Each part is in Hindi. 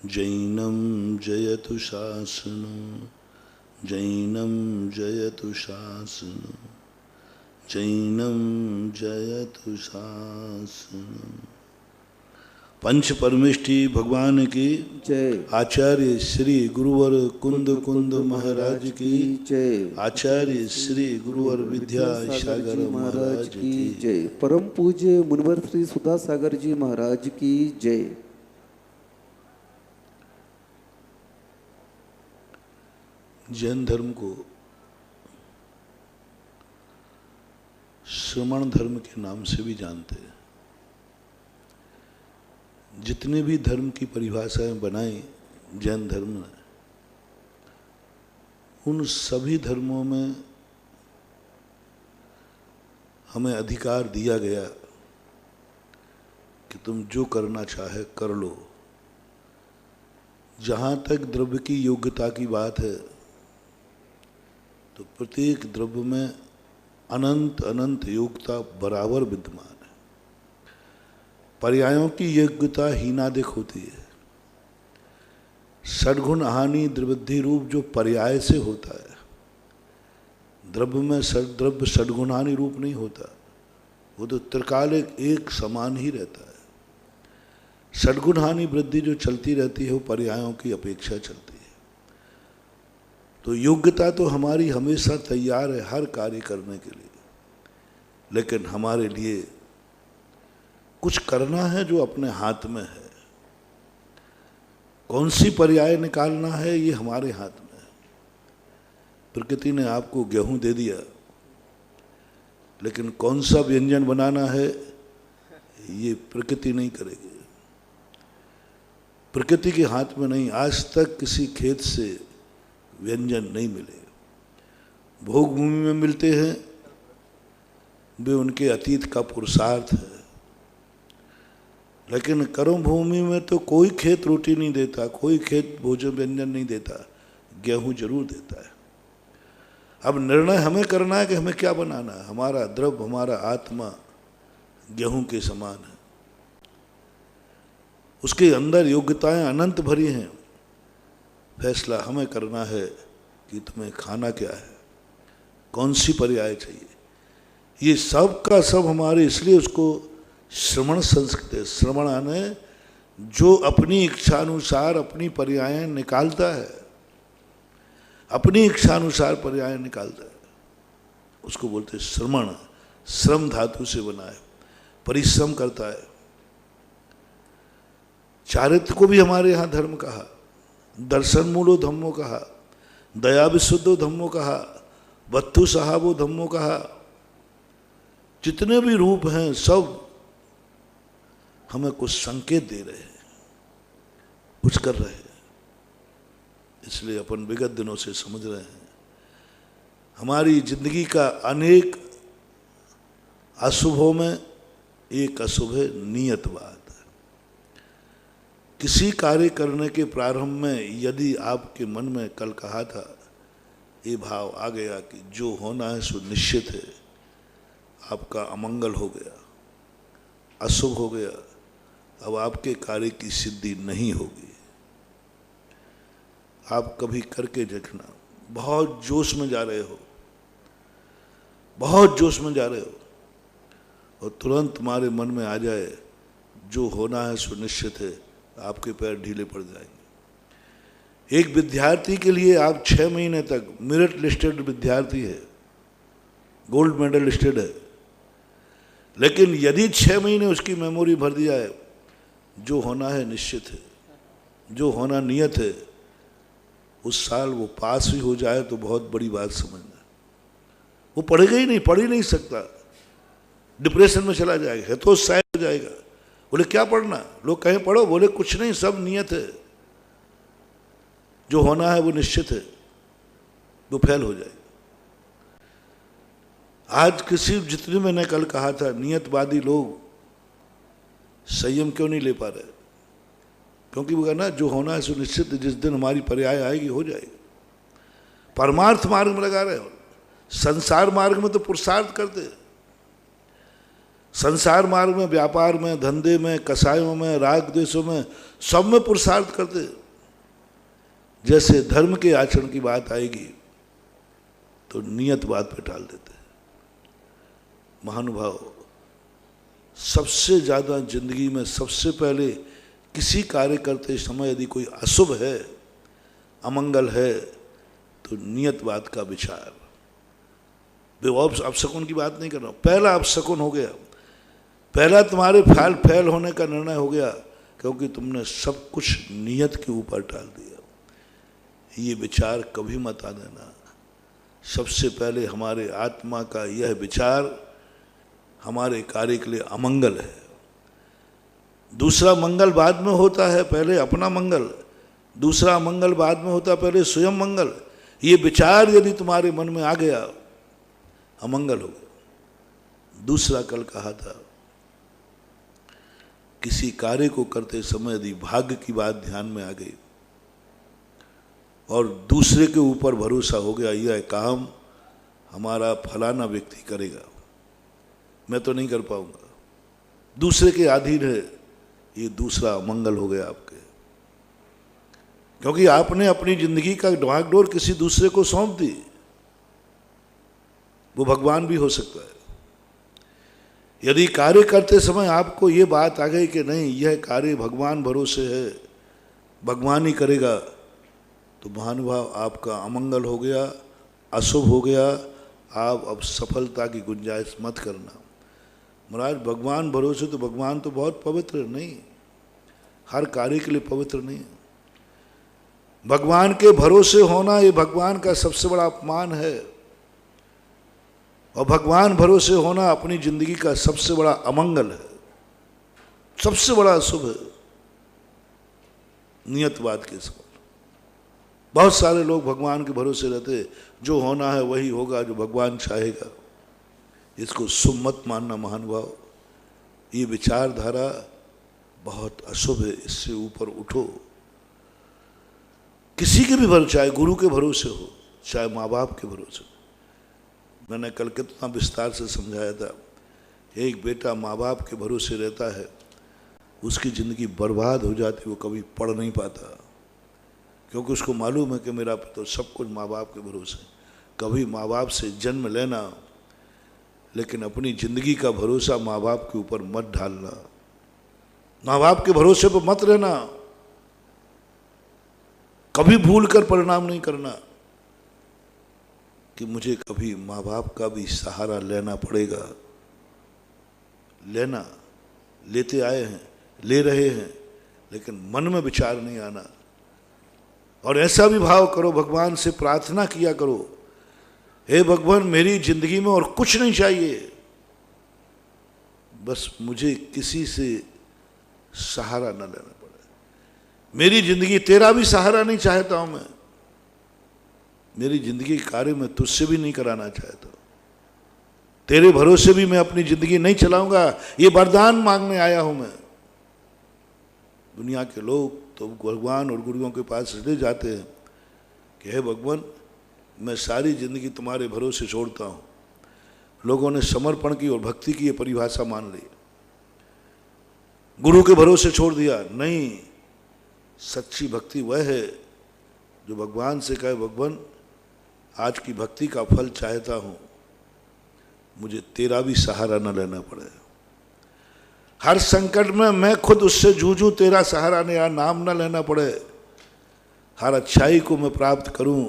जैनं जयतु शासनं, जैनं जयतु शासनं, जैनं जयतु शासनं। पंच परमेष्ठी भगवान की जय। आचार्य श्री गुरुवर कुंद कुंद महाराज की जय। आचार्य श्री गुरुवर विद्या सागर महाराज की जय। परम पूज्य मुनिवर श्री सुधा सागर जी महाराज की जय। जैन धर्म को श्रमण धर्म के नाम से भी जानते हैं। जितने भी धर्म की परिभाषाएं बनाई जैन धर्म ने, उन सभी धर्मों में हमें अधिकार दिया गया कि तुम जो करना चाहे कर लो। जहाँ तक द्रव्य की योग्यता की बात है तो प्रत्येक द्रव्य में अनंत अनंत योग्यता बराबर विद्यमान है। पर्यायों की योग्यता हीनादिक होती है। षड्गुण हानि द्रवृद्धि रूप जो पर्याय से होता है, द्रव्य में द्रव्य षड्गुणानि रूप नहीं होता, वो तो त्रिकालिक एक समान ही रहता है। षड्गुण हानि वृद्धि जो चलती रहती है वो पर्यायों की अपेक्षा चलती है। तो योग्यता तो हमारी हमेशा तैयार है हर कार्य करने के लिए, लेकिन हमारे लिए कुछ करना है जो अपने हाथ में है। कौन सी पर्याय निकालना है ये हमारे हाथ में है। प्रकृति ने आपको गेहूं दे दिया, लेकिन कौन सा व्यंजन बनाना है ये प्रकृति नहीं करेगी। प्रकृति के हाथ में नहीं। आज तक किसी खेत से व्यंजन नहीं मिले। भोग भूमि में मिलते हैं, वे उनके अतीत का पुरुषार्थ है। लेकिन कर्म भूमि में तो कोई खेत रोटी नहीं देता, कोई खेत भोजन व्यंजन नहीं देता, गेहूं जरूर देता है। अब निर्णय हमें करना है कि हमें क्या बनाना है। हमारा द्रव्य, हमारा आत्मा गेहूं के समान है। उसके अंदर योग्यताएं अनंत भरी हैं। फैसला हमें करना है कि तुम्हें खाना क्या है, कौन सी पर्याय चाहिए। ये सब का सब हमारे, इसलिए उसको श्रमण संस्कृत है। श्रमण आने जो अपनी इच्छानुसार अपनी पर्यायें निकालता है, अपनी इच्छानुसार पर्याय निकालता है, उसको बोलते हैं श्रमण। श्रम धातु से बना है, परिश्रम करता है। चारित्र को भी हमारे यहाँ धर्म कहा, दर्शन मूलो धम्मो कहा, दया विशुद्धो धम्मो कहा, वत्तु सहाबो धम्मो कहा। जितने भी रूप हैं सब हमें कुछ संकेत दे रहे हैं, कुछ कर रहे हैं। इसलिए अपन विगत दिनों से समझ रहे हैं हमारी जिंदगी का अनेक अशुभों में एक अशुभ है नियतवाद। किसी कार्य करने के प्रारंभ में यदि आपके मन में कल कहा था, ये भाव आ गया कि जो होना है सो निश्चित है, आपका अमंगल हो गया, अशुभ हो गया, अब आपके कार्य की सिद्धि नहीं होगी। आप कभी करके देखना, बहुत जोश में जा रहे हो, बहुत जोश में जा रहे हो, और तुरंत तुम्हारे मन में आ जाए जो होना है सो निश्चित है, आपके पैर ढीले पड़ जाएंगे। एक विद्यार्थी के लिए आप 6 महीने तक, मेरिट लिस्टेड विद्यार्थी है, गोल्ड मेडल लिस्टेड है, लेकिन यदि 6 महीने उसकी मेमोरी भर दिया है, जो होना है निश्चित है, जो होना नियत है, उस साल वो पास भी हो जाए तो बहुत बड़ी बात समझना। वो पढ़ेगा ही नहीं, पढ़ ही नहीं सकता, डिप्रेशन में चला जाएगा, हतोत्साहित हो जाएगा। बोले क्या पढ़ना, लोग कहें पढ़ो, बोले कुछ नहीं, सब नियत है, जो होना है वो निश्चित है, वो फेल हो जाएगा। आज किसी, जितने मैंने कल कहा था, नियतवादी लोग संयम क्यों नहीं ले पा रहे? क्योंकि वो कहना जो होना है सो निश्चित है, जिस दिन हमारी पर्याय आएगी हो जाएगी। परमार्थ मार्ग में लगा रहे हो, संसार मार्ग में तो पुरुषार्थ करते हैं। संसार मार्ग में, व्यापार में, धंधे में, कसायों में, राग द्वेषों में, सब में पुरुषार्थ करते। जैसे धर्म के आचरण की बात आएगी तो नियत बात पे टाल देते। महानुभाव, सबसे ज्यादा जिंदगी में सबसे पहले किसी कार्य करते समय यदि कोई अशुभ है, अमंगल है, तो नियत बात का विचार। अपशकुन की बात नहीं कर रहा हूं, पहला अपशकुन हो गया, पहला तुम्हारे फैल होने का निर्णय हो गया, क्योंकि तुमने सब कुछ नियत के ऊपर टाल दिया। ये विचार कभी मत आने देना। सबसे पहले हमारे आत्मा का यह विचार हमारे कार्य के लिए अमंगल है। दूसरा मंगल बाद में होता है, पहले अपना मंगल। दूसरा मंगल बाद में होता है, पहले स्वयं मंगल। ये विचार यदि तुम्हारे मन में आ गया, अमंगल हो गया। दूसरा कल कहा था, किसी कार्य को करते समय यदि भाग्य की बात ध्यान में आ गई और दूसरे के ऊपर भरोसा हो गया, यह काम हमारा फलाना व्यक्ति करेगा, मैं तो नहीं कर पाऊंगा, दूसरे के अधीन है, ये दूसरा अमंगल हो गया आपके। क्योंकि आपने अपनी जिंदगी का डाकडोर किसी दूसरे को सौंप दी। वो भगवान भी हो सकता है। यदि कार्य करते समय आपको ये बात आ गई कि नहीं, यह कार्य भगवान भरोसे है, भगवान ही करेगा, तो महानुभाव आपका अमंगल हो गया, अशुभ हो गया। आप अब सफलता की गुंजाइश मत करना। महाराज, भगवान भरोसे तो भगवान तो बहुत पवित्र नहीं, हर कार्य के लिए पवित्र नहीं। भगवान के भरोसे होना ये भगवान का सबसे बड़ा अपमान है, और भगवान भरोसे होना अपनी जिंदगी का सबसे बड़ा अमंगल है, सबसे बड़ा अशुभ है। नियतवाद के समान बहुत सारे लोग भगवान के भरोसे रहते, जो होना है वही होगा, जो भगवान चाहेगा। इसको शुभ मत मानना महानुभाव। ये विचारधारा बहुत अशुभ है, इससे ऊपर उठो। किसी के भी भरोसे, चाहे गुरु के भरोसे हो, चाहे माँ बाप के भरोसे हो। मैंने कल कितना विस्तार से समझाया था। एक बेटा माँ बाप के भरोसे रहता है, उसकी ज़िंदगी बर्बाद हो जाती, वो कभी पढ़ नहीं पाता, क्योंकि उसको मालूम है कि मेरा तो सब कुछ माँ बाप के भरोसे। कभी माँ बाप से जन्म लेना, लेकिन अपनी ज़िंदगी का भरोसा माँ बाप के ऊपर मत डालना। माँ बाप के भरोसे पर मत रहना, कभी भूल कर परिणाम नहीं करना कि मुझे कभी माँ बाप का भी सहारा लेना पड़ेगा। लेना, लेते आए हैं, ले रहे हैं, लेकिन मन में विचार नहीं आना। और ऐसा भी भाव करो, भगवान से प्रार्थना किया करो, हे भगवान, मेरी जिंदगी में और कुछ नहीं चाहिए, बस मुझे किसी से सहारा न लेना पड़े। मेरी जिंदगी, तेरा भी सहारा नहीं चाहता हूं मैं। मेरी जिंदगी के कार्य में तुझसे भी नहीं कराना चाहता, तेरे भरोसे भी मैं अपनी जिंदगी नहीं चलाऊंगा। ये वरदान मांगने आया हूं मैं। दुनिया के लोग तो भगवान और गुरुओं के पास इसलिए जाते हैं कि हे भगवान, मैं सारी जिंदगी तुम्हारे भरोसे छोड़ता हूं। लोगों ने समर्पण की और भक्ति की ये परिभाषा मान ली, गुरु के भरोसे छोड़ दिया। नहीं, सच्ची भक्ति वह है जो भगवान से कहे, भगवान, आज की भक्ति का फल चाहता हूं, मुझे तेरा भी सहारा न लेना पड़े। हर संकट में मैं खुद उससे जूझूं, तेरा सहारा या नाम न लेना पड़े। हर अच्छाई को मैं प्राप्त करूं,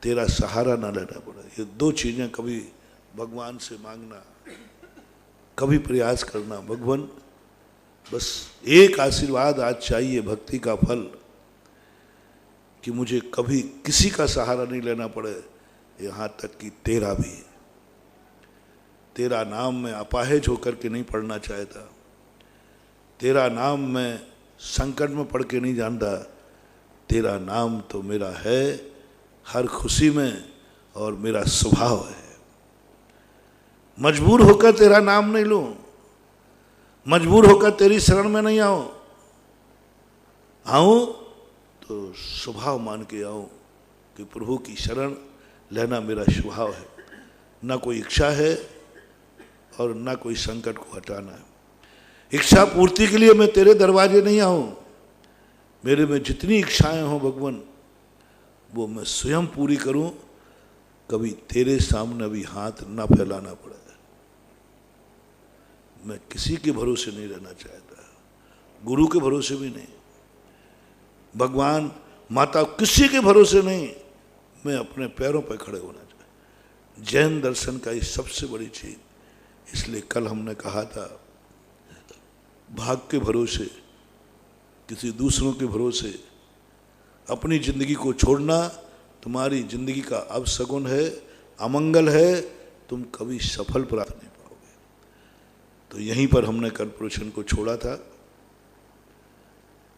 तेरा सहारा न लेना पड़े। ये दो चीज़ें कभी भगवान से मांगना, कभी प्रयास करना। भगवान, बस एक आशीर्वाद आज चाहिए, भक्ति का फल, कि मुझे कभी किसी का सहारा नहीं लेना पड़े, यहाँ तक कि तेरा भी। तेरा नाम मैं अपाहिज होकर के नहीं पढ़ना चाहता, तेरा नाम मैं संकट में पढ़ के नहीं जानता। तेरा नाम तो मेरा है हर खुशी में, और मेरा स्वभाव है। मजबूर होकर तेरा नाम नहीं लूं, मजबूर होकर तेरी शरण में नहीं आऊं तो स्वभाव मान के आऊं कि प्रभु की शरण लेना मेरा स्वभाव है। ना कोई इच्छा है और ना कोई संकट को हटाना है। इच्छा पूर्ति के लिए मैं तेरे दरवाजे नहीं आऊं, मेरे में जितनी इच्छाएं हों भगवान वो मैं स्वयं पूरी करूं, कभी तेरे सामने अभी हाथ ना फैलाना पड़े। मैं किसी के भरोसे नहीं रहना चाहता, गुरु के भरोसे भी नहीं, भगवान माता किसी के भरोसे नहीं, मैं अपने पैरों पर खड़े होना चाहता। जैन दर्शन का ये सबसे बड़ी चीज, इसलिए कल हमने कहा था भाग के भरोसे, किसी दूसरों के भरोसे अपनी जिंदगी को छोड़ना तुम्हारी जिंदगी का अपशगुन है, अमंगल है, तुम कभी सफल प्राप्त नहीं पाओगे। तो यहीं पर हमने कर्म पुरुषन को छोड़ा था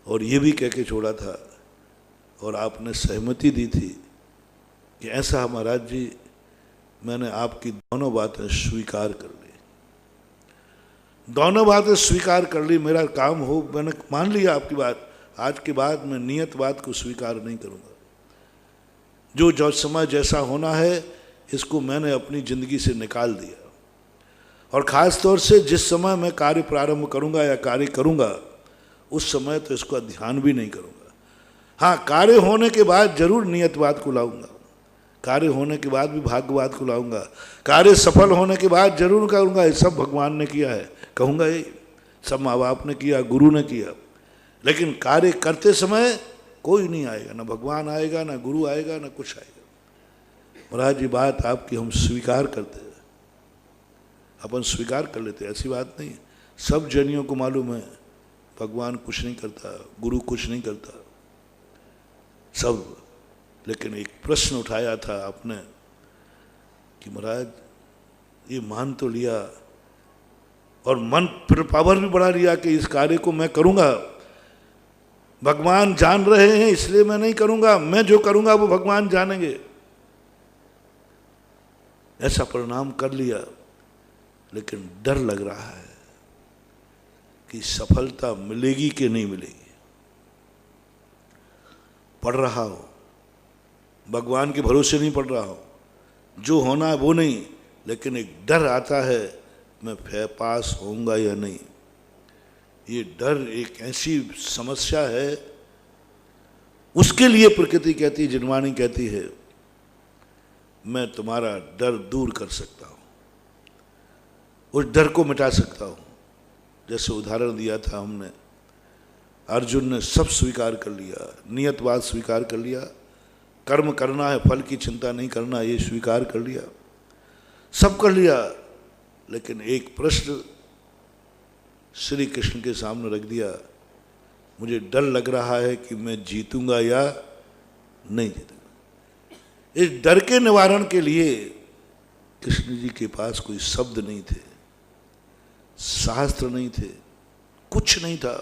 और ये भी कह के छोड़ा था और आपने सहमति दी थी कि ऐसा महाराज जी मैंने आपकी दोनों बातें स्वीकार कर ली, दोनों बातें स्वीकार कर ली, मेरा काम हो, मैंने मान लिया आपकी बात। आज के बाद मैं नियत बात को स्वीकार नहीं करूंगा। जो समय जैसा होना है इसको मैंने अपनी जिंदगी से निकाल दिया और ख़ास तौर से जिस समय मैं कार्य प्रारंभ करूंगा या कार्य करूंगा उस समय तो इसका ध्यान भी नहीं करूंगा। हाँ, कार्य होने के बाद जरूर नियतवाद को लाऊंगा, कार्य होने के बाद भी भाग्यवाद को लाऊंगा, कार्य सफल होने के बाद जरूर करूंगा ये सब भगवान ने किया है, कहूँगा ये सब माँ बाप ने किया, गुरु ने किया। लेकिन कार्य करते समय कोई नहीं आएगा, ना भगवान आएगा, ना गुरु आएगा, ना कुछ आएगा। महाराज जी बात आपकी हम स्वीकार करते हैं, अपन स्वीकार कर लेते, ऐसी बात नहीं। सब जनियों को मालूम है भगवान कुछ नहीं करता, गुरु कुछ नहीं करता, सब। लेकिन एक प्रश्न उठाया था आपने कि महाराज ये मान तो लिया और मन फिर पावर भी बढ़ा लिया कि इस कार्य को मैं करूंगा, भगवान जान रहे हैं इसलिए मैं नहीं करूंगा, मैं जो करूंगा वो भगवान जानेंगे, ऐसा परिणाम कर लिया। लेकिन डर लग रहा है कि सफलता मिलेगी कि नहीं मिलेगी। पढ़ रहा हो, भगवान के भरोसे नहीं पढ़ रहा हो, जो होना है वो नहीं, लेकिन एक डर आता है मैं पास होऊंगा या नहीं। ये डर एक ऐसी समस्या है, उसके लिए प्रकृति कहती है, जिनवाणी कहती है मैं तुम्हारा डर दूर कर सकता हूं, उस डर को मिटा सकता हूं। जैसे उदाहरण दिया था हमने, अर्जुन ने सब स्वीकार कर लिया, नियतवाद स्वीकार कर लिया, कर्म करना है, फल की चिंता नहीं करना, ये स्वीकार कर लिया, सब कर लिया। लेकिन एक प्रश्न श्री कृष्ण के सामने रख दिया, मुझे डर लग रहा है कि मैं जीतूंगा या नहीं जीतूंगा। इस डर के निवारण के लिए कृष्ण जी के पास कोई शब्द नहीं थे, शास्त्र नहीं थे, कुछ नहीं था,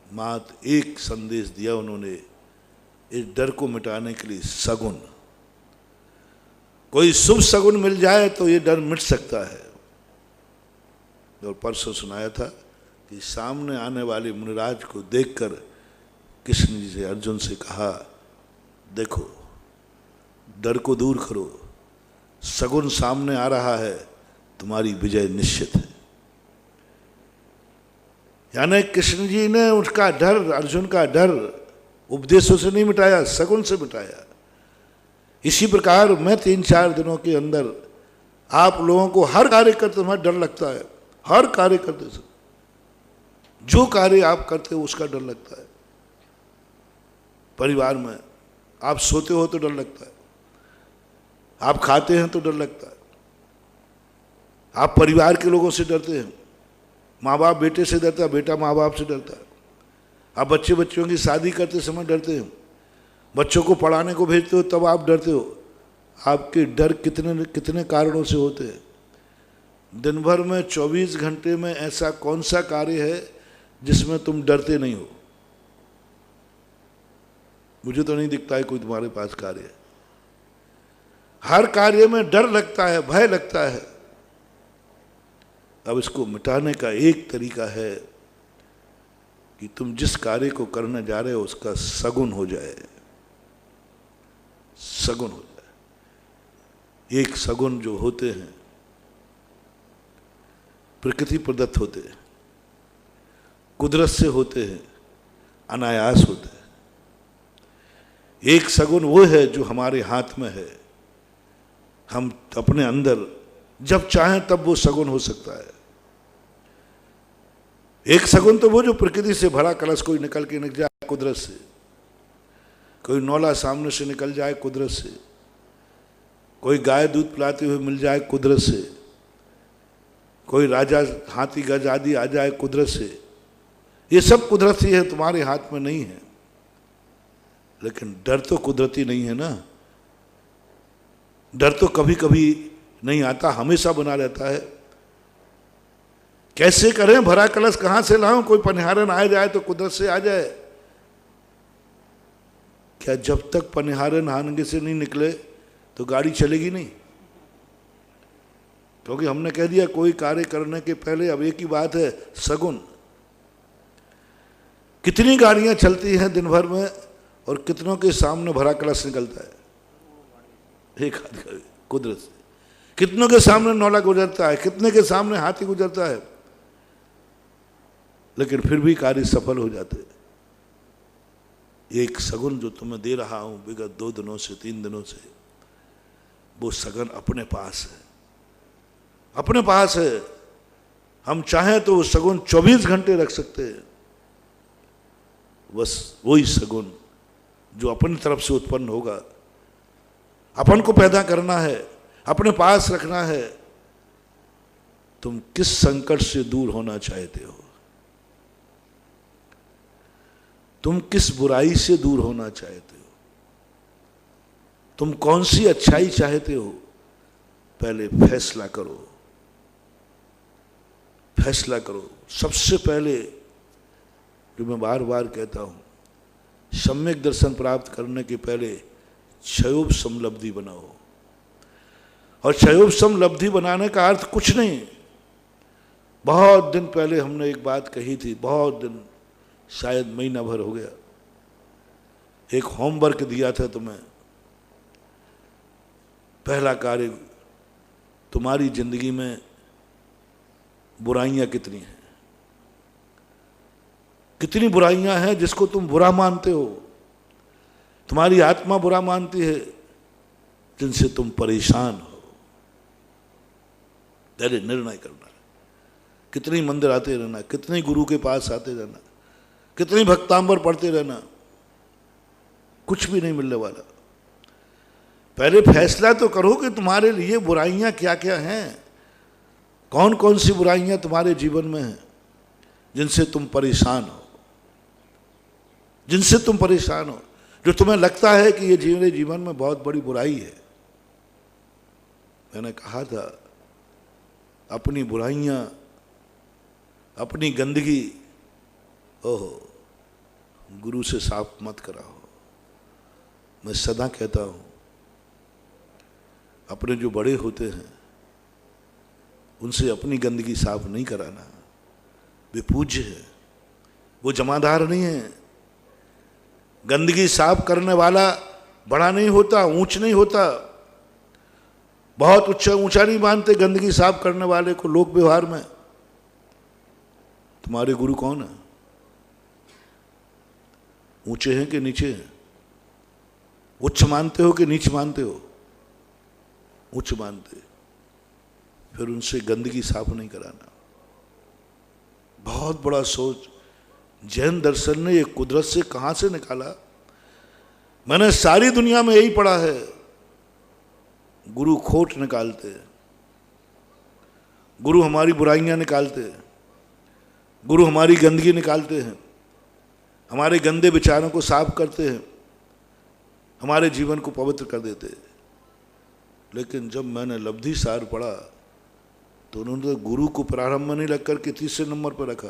मात्र एक संदेश दिया उन्होंने इस डर को मिटाने के लिए, सगुन। कोई शुभ सगुन मिल जाए तो ये डर मिट सकता है। और परसों सुनाया था कि सामने आने वाले मुनिराज को देखकर कृष्ण जी से, अर्जुन से कहा, देखो डर को दूर करो, सगुन सामने आ रहा है, तुम्हारी विजय निश्चित है। यानी कृष्ण जी ने उसका डर, अर्जुन का डर उपदेशों से नहीं मिटाया, सगुन से मिटाया। इसी प्रकार मैं 3-4 दिनों के अंदर आप लोगों को हर कार्य करते समय डर लगता है, हर कार्य करते समय, जो कार्य आप करते हो उसका डर लगता है। परिवार में आप सोते हो तो डर लगता है, आप खाते हैं तो डर लगता है, आप परिवार के लोगों से डरते हैं, माँ बाप बेटे से डरता है, बेटा माँ बाप से डरता है, आप बच्चों की शादी करते समय डरते हैं, बच्चों को पढ़ाने को भेजते हो तब आप डरते हो। आपके डर कितने कारणों से होते हैं। दिन भर में 24 घंटे में ऐसा कौन सा कार्य है जिसमें तुम डरते नहीं हो? मुझे तो नहीं दिखता है कोई तुम्हारे पास कार्य है। हर कार्य में डर लगता है, भय लगता है। अब इसको मिटाने का एक तरीका है कि तुम जिस कार्य को करने जा रहे हो उसका सगुन हो जाए, सगुन हो जाए। एक सगुन जो होते हैं प्रकृति प्रदत्त होते हैं, कुदरत से होते हैं, अनायास होते हैं। एक सगुन वो है जो हमारे हाथ में है। हम अपने अंदर जब चाहें तब वो सगुन हो सकता है। एक सगुन तो वो जो प्रकृति से भरा कलश कोई निकल के निकल जाए कुदरत से, कोई नौला सामने से निकल जाए कुदरत से, कोई गाय दूध पिलाते हुए मिल जाए कुदरत से, कोई राजा हाथी गज आदि आ जाए कुदरत से। ये सब कुदरती है, तुम्हारे हाथ में नहीं है। लेकिन डर तो कुदरती नहीं है ना। डर तो कभी कभी नहीं आता, हमेशा बना रहता है। कैसे करें, भरा कलश कहां से लाऊं, कोई पनिहारन आ जाए तो कुदरत से आ जाए। क्या जब तक पनिहारन हानगे से नहीं निकले तो गाड़ी चलेगी नहीं? क्योंकि हमने कह दिया कोई कार्य करने के पहले, अब एक ही बात है, सगुन। कितनी गाड़ियां चलती हैं दिन भर में और कितनों के सामने भरा कलश निकलता है? एक हाथ कुदरत से। कितनों के सामने नौला गुजरता है, कितने के सामने हाथी गुजरता है, लेकिन फिर भी कार्य सफल हो जाते हैं। एक सगुन जो तुम्हें दे रहा हूं विगत 2 दिनों से 3 दिनों से, वो सगुन अपने पास है, अपने पास है। हम चाहें तो वो सगुन 24 घंटे रख सकते हैं। बस वही सगुन जो अपनी तरफ से उत्पन्न होगा, अपन को पैदा करना है, अपने पास रखना है। तुम किस संकट से दूर होना चाहते हो, तुम किस बुराई से दूर होना चाहते हो, तुम कौन सी अच्छाई चाहते हो, पहले फैसला करो। फैसला करो। सबसे पहले जो मैं बार बार कहता हूं, सम्यक दर्शन प्राप्त करने के पहले क्षयोप समलब्धि बनाओ। और क्षयोप समलब्धि बनाने का अर्थ कुछ नहीं। बहुत दिन पहले हमने एक बात कही थी, बहुत दिन, शायद महीना भर हो गया, एक होमवर्क दिया था तुम्हें। पहला कार्य, तुम्हारी जिंदगी में बुराइयां कितनी हैं, कितनी बुराइयां हैं जिसको तुम बुरा मानते हो, तुम्हारी आत्मा बुरा मानती है, जिनसे तुम परेशान हो। पहले निर्णय करना। कितनी मंदिर आते रहना, कितने गुरु के पास आते रहना, कितनी भक्तांबर पढ़ते रहना, कुछ भी नहीं मिलने वाला। पहले फैसला तो करो कि तुम्हारे लिए बुराइयां क्या क्या हैं, कौन कौन सी बुराइयां तुम्हारे जीवन में हैं जिनसे तुम परेशान हो, जिनसे तुम परेशान हो, जो तुम्हें लगता है कि ये मेरे जीवन में बहुत बड़ी बुराई है। मैंने कहा था, अपनी बुराइयां, अपनी गंदगी, ओहो, गुरु से साफ मत कराओ। मैं सदा कहता हूं, अपने जो बड़े होते हैं उनसे अपनी गंदगी साफ नहीं कराना। वे पूज्य है, वो जमादार नहीं है। गंदगी साफ करने वाला बड़ा नहीं होता, ऊंच नहीं होता, बहुत ऊंचा नहीं मानते गंदगी साफ करने वाले को लोक व्यवहार में। तुम्हारे गुरु कौन है? ऊंचे हैं कि नीचे हैं? उच्च मानते हो कि नीच मानते हो? उच्च मानते, फिर उनसे गंदगी साफ नहीं कराना। बहुत बड़ा सोच। जैन दर्शन ने ये कुदरत से कहां से निकाला? मैंने सारी दुनिया में यही पढ़ा है, गुरु खोट निकालते हैं, गुरु हमारी बुराइयां निकालते हैं, गुरु हमारी गंदगी निकालते हैं, हमारे गंदे विचारों को साफ करते हैं, हमारे जीवन को पवित्र कर देते हैं। लेकिन जब मैंने लब्धि सार पढ़ा तो उन्होंने तो गुरु को प्रारंभ में नहीं रख करके 3 नंबर पर रखा।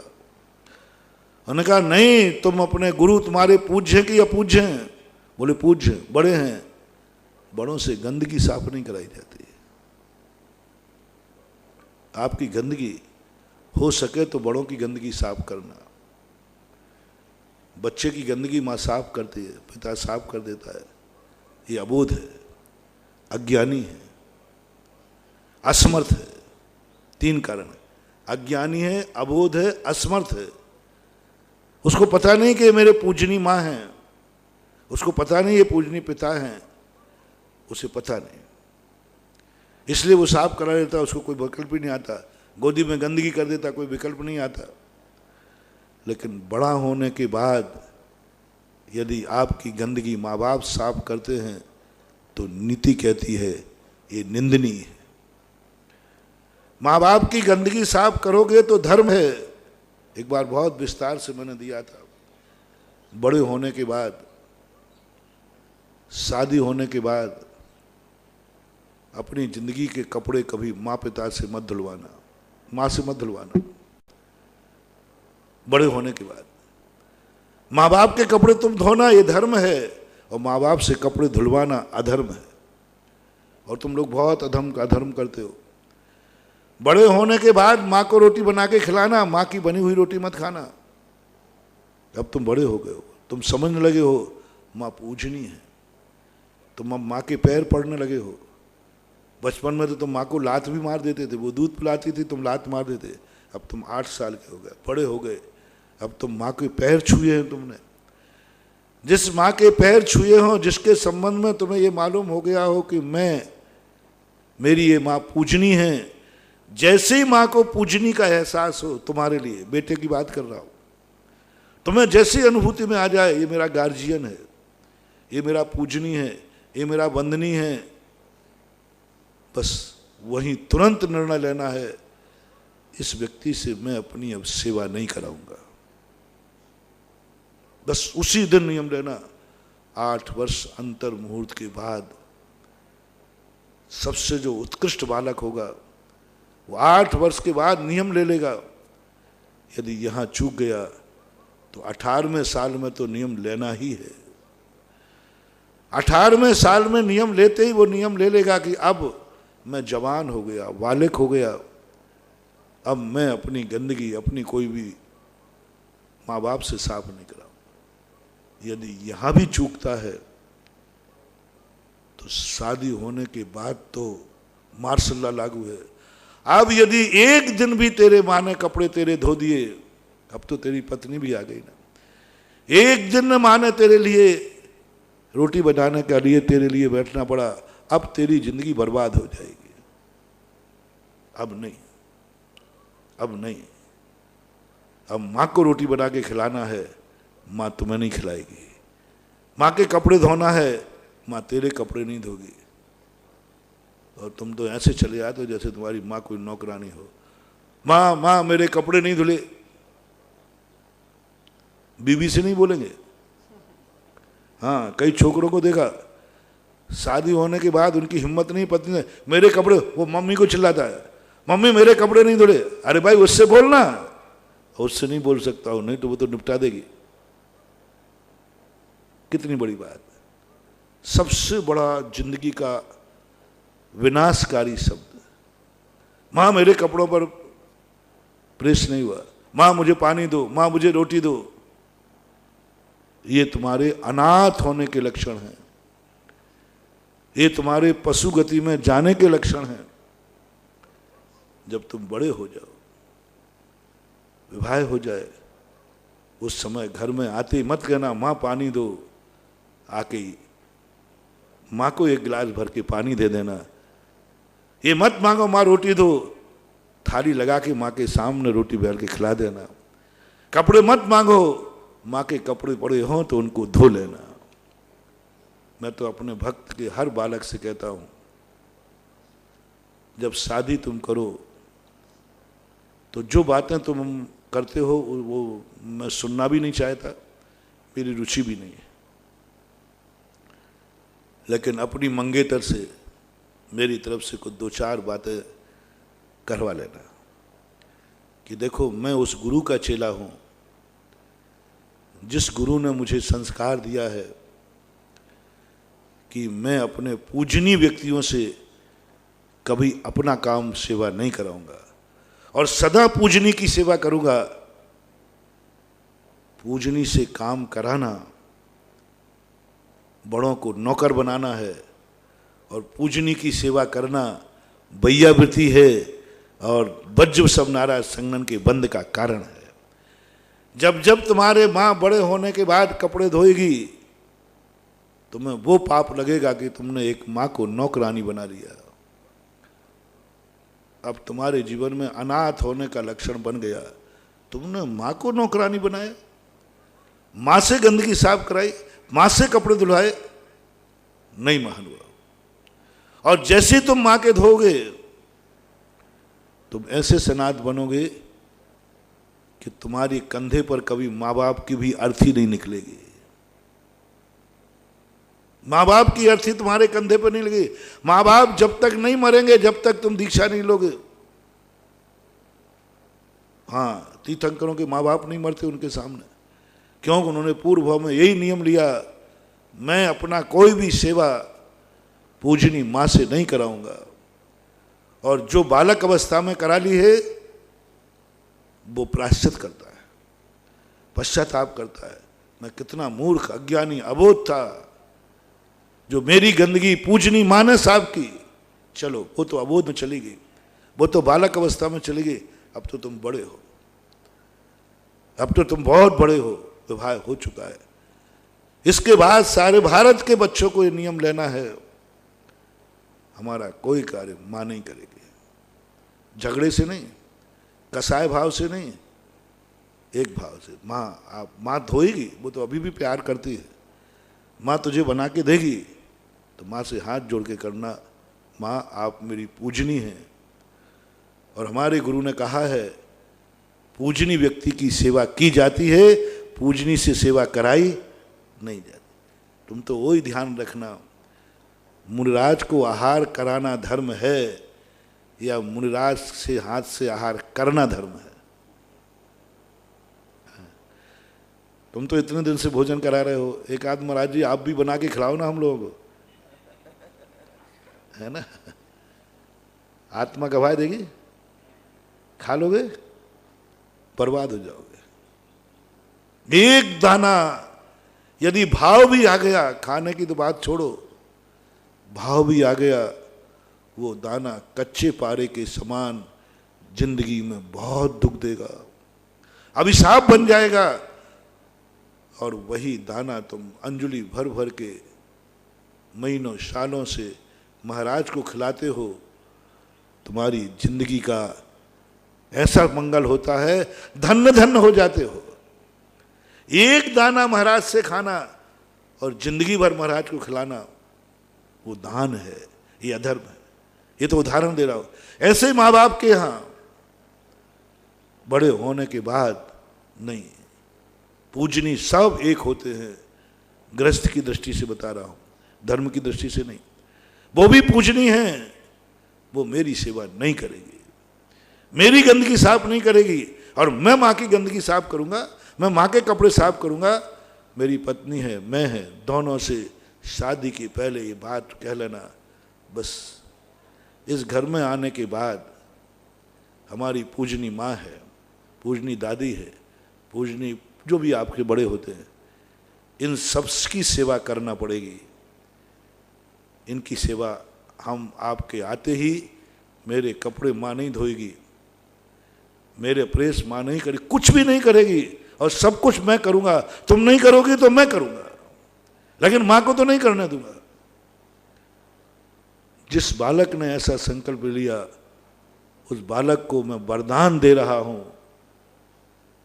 उन्होंने कहा नहीं, तुम अपने गुरु तुम्हारे पूज्य हैं कि अपूज्य हैं? बोले पूज्य, बड़े हैं। बड़ों से गंदगी साफ नहीं कराई जाती। आपकी गंदगी हो सके तो बड़ों की गंदगी साफ करना। बच्चे की गंदगी माँ साफ करती है, पिता साफ कर देता है। ये अबोध है, अज्ञानी है, असमर्थ है। 3 कारण। अज्ञानी है, अबोध है, असमर्थ है। उसको पता नहीं कि ये मेरे पूजनी माँ हैं, उसको पता नहीं ये पूजनी पिता हैं, उसे पता नहीं, इसलिए वो साफ करा देता, उसको कोई विकल्प ही नहीं आता। गोदी में गंदगी कर देता, कोई विकल्प नहीं आता। लेकिन बड़ा होने के बाद यदि आपकी गंदगी माँ बाप साफ करते हैं तो नीति कहती है ये निंदनीय है। माँ बाप की गंदगी साफ करोगे तो धर्म है। एक बार बहुत विस्तार से मैंने दिया था। बड़े होने के बाद, शादी होने के बाद अपनी जिंदगी के कपड़े कभी माँ पिता से मत धुलवाना, माँ से मत धुलवाना। बड़े होने के बाद माँ बाप के कपड़े तुम धोना ये धर्म है, और माँ बाप से कपड़े धुलवाना अधर्म है। और तुम लोग बहुत अधर्म करते हो। बड़े होने के बाद माँ को रोटी बना के खिलाना, माँ की बनी हुई रोटी मत खाना। अब तुम बड़े हो गए हो, तुम समझने लगे हो माँ पूजनी है, तुम अब माँ के पैर पड़ने लगे हो। बचपन में तो तुम माँ को लात भी मार देते थे, वो दूध पिलाती थी, तुम लात मार देते। अब तुम 8 साल के हो गए, बड़े हो गए, अब तुम माँ के पैर छुए हैं तुमने। जिस माँ के पैर छुए हो, जिसके संबंध में तुम्हें ये मालूम हो गया हो कि मेरी ये माँ पूजनी है, जैसे ही माँ को पूजनी का एहसास हो तुम्हारे लिए, बेटे की बात कर रहा हूँ, तुम्हें जैसी अनुभूति में आ जाए ये मेरा गार्जियन है, ये मेरा पूजनी है, ये मेरा वंदनी है, बस वहीं तुरंत निर्णय लेना है इस व्यक्ति से मैं अपनी अब सेवा नहीं कराऊंगा। बस उसी दिन नियम लेना। 8 वर्ष अंतर मुहूर्त के बाद सबसे जो उत्कृष्ट बालक होगा वो 8 वर्ष के बाद नियम ले लेगा। यदि यहाँ चूक गया तो 18वें साल में तो नियम लेना ही है। 18वें साल में नियम लेते ही वो नियम ले लेगा कि अब मैं जवान हो गया, बालिक हो गया, अब मैं अपनी गंदगी अपनी कोई भी माँ बाप से साफ नहीं कराऊं। यदि यहाँ भी चूकता है तो शादी होने के बाद तो मार्शल लॉ लागू है। अब यदि एक दिन भी तेरे माँ ने कपड़े तेरे धो दिए, अब तो तेरी पत्नी भी आ गई ना, एक दिन माँ ने तेरे लिए रोटी बनाने के लिए तेरे लिए बैठना पड़ा, अब तेरी जिंदगी बर्बाद हो जाएगी। अब नहीं, अब नहीं। अब माँ को रोटी बना के खिलाना है, माँ तुम्हें नहीं खिलाएगी। माँ के कपड़े धोना है, माँ तेरे कपड़े नहीं धोगी। और तुम तो ऐसे चले आते हो जैसे तुम्हारी माँ कोई नौकरानी हो। माँ माँ मेरे कपड़े नहीं धुले, बीबी से नहीं बोलेंगे। हाँ, कई छोकरों को देखा शादी होने के बाद उनकी हिम्मत नहीं, पत्नी ने मेरे कपड़े, वो मम्मी को चिल्लाता है मम्मी मेरे कपड़े नहीं धुले। अरे भाई उससे बोलना, उससे नहीं बोल सकता हूं, नहीं तो वो तो निपटा देगी। कितनी बड़ी बात। सबसे बड़ा जिंदगी का विनाशकारी शब्द, माँ मेरे कपड़ों पर प्रेस नहीं हुआ, माँ मुझे पानी दो, माँ मुझे रोटी दो। ये तुम्हारे अनाथ होने के लक्षण हैं, ये तुम्हारे पशु गति में जाने के लक्षण हैं। जब तुम बड़े हो जाओ, विवाह हो जाए, उस समय घर में आते ही मत कहना माँ पानी दो, आके ही माँ को 1 गिलास भर के पानी दे देना। ये मत मांगो माँ रोटी दो, थाली लगा के माँ के सामने रोटी बेल के खिला देना। कपड़े मत मांगो, माँ के कपड़े पड़े हों तो उनको धो लेना। मैं तो अपने भक्त के हर बालक से कहता हूँ, जब शादी तुम करो तो जो बातें तुम करते हो वो मैं सुनना भी नहीं चाहता, मेरी रुचि भी नहीं है। लेकिन अपनी मंगेतर से मेरी तरफ से कुछ 2-4 बातें करवा लेना कि देखो मैं उस गुरु का चेला हूँ जिस गुरु ने मुझे संस्कार दिया है कि मैं अपने पूजनीय व्यक्तियों से कभी अपना काम सेवा नहीं कराऊंगा और सदा पूजनी की सेवा करूंगा। पूजनी से काम कराना, बड़ों को नौकर बनाना है और पूजनी की सेवा करना बैयावृत्ति है, और वज्र सब नाराज संगन के बंद का कारण है। जब जब तुम्हारे माँ बड़े होने के बाद कपड़े धोएगी, तुम्हें वो पाप लगेगा कि तुमने एक माँ को नौकरानी बना लिया। अब तुम्हारे जीवन में अनाथ होने का लक्षण बन गया, तुमने माँ को नौकरानी बनाया, माँ से गंदगी साफ कराई, माँ से कपड़े धुलाए। नहीं महानुभाव। और जैसे तुम माँ के धोगे, तुम ऐसे सनात बनोगे कि तुम्हारे कंधे पर कभी माँ बाप की भी अर्थी नहीं निकलेगी। माँ बाप की अर्थी तुम्हारे कंधे पर नहीं लगेगी। माँ बाप जब तक नहीं मरेंगे, जब तक तुम दीक्षा नहीं लोगे। हाँ, तीर्थंकरों के माँ बाप नहीं मरते उनके सामने, क्योंकि उन्होंने पूर्व भाव में यही नियम लिया, मैं अपना कोई भी सेवा पूजनी माँ से नहीं कराऊंगा। और जो बालक अवस्था में करा ली है, वो प्रायश्चित करता है, पश्चाताप करता है। मैं कितना मूर्ख, अज्ञानी, अबोध था, जो मेरी गंदगी पूजनी माँ ने साफ की। चलो, वो तो अबोध में चली गई, वो तो बालक अवस्था में चली गई। अब तो तुम बड़े हो, अब तो तुम बहुत बड़े हो, विवाह हो चुका है। इसके बाद सारे भारत के बच्चों को ये नियम लेना है, हमारा कोई कार्य माँ नहीं करेगी। झगड़े से नहीं, कसाय भाव से नहीं, एक भाव से। माँ, आप माँ धोएगी, वो तो अभी भी प्यार करती है। माँ तुझे बना के देगी तो माँ से हाथ जोड़ के करना, माँ आप मेरी पूजनी हैं। और हमारे गुरु ने कहा है, पूजनी व्यक्ति की सेवा की जाती है, पूजनी से सेवा कराई नहीं जाती। तुम तो वही ध्यान रखना, मुनिराज को आहार कराना धर्म है या मुनिराज से हाथ से आहार करना धर्म है। तुम तो इतने दिन से भोजन करा रहे हो, एक आध महाराज जी आप भी बना के खिलाओ ना हम लोगों को, है ना। आत्मा गवाह देगी, खा लोगे बर्बाद हो जाओगे। एक दाना यदि भाव भी आ गया, खाने की तो बात छोड़ो, भाव भी आ गया, वो दाना कच्चे पारे के समान जिंदगी में बहुत दुख देगा, अभिशाप बन जाएगा। और वही दाना तुम अंजलि भर भर के महीनों सालों से महाराज को खिलाते हो, तुम्हारी जिंदगी का ऐसा मंगल होता है, धन्य धन्य हो जाते हो। एक दाना महाराज से खाना और जिंदगी भर महाराज को खिलाना, वो दान है, ये अधर्म है। ये तो उदाहरण दे रहा हूं। ऐसे ही माँ बाप के यहाँ बड़े होने के बाद नहीं, पूजनी सब एक होते हैं। गृहस्थ की दृष्टि से बता रहा हूं, धर्म की दृष्टि से नहीं। वो भी पूजनी है, वो मेरी सेवा नहीं करेगी, मेरी गंदगी साफ नहीं करेगी, और मैं माँ की गंदगी साफ करूंगा, मैं माँ के कपड़े साफ करूंगा। मेरी पत्नी है, मैं है, दोनों से शादी के पहले ये बात कह लेना। बस इस घर में आने के बाद हमारी पूजनी माँ है, पूजनी दादी है, पूजनी जो भी आपके बड़े होते हैं, इन सब की सेवा करना पड़ेगी। इनकी सेवा हम आपके आते ही, मेरे कपड़े माँ नहीं धोएगी, मेरे प्रेस माँ नहीं करेगी, कुछ भी नहीं करेगी, और सब कुछ मैं करूंगा। तुम नहीं करोगी तो मैं करूंगा, लेकिन माँ को तो नहीं करने दूंगा। जिस बालक ने ऐसा संकल्प लिया, उस बालक को मैं वरदान दे रहा हूं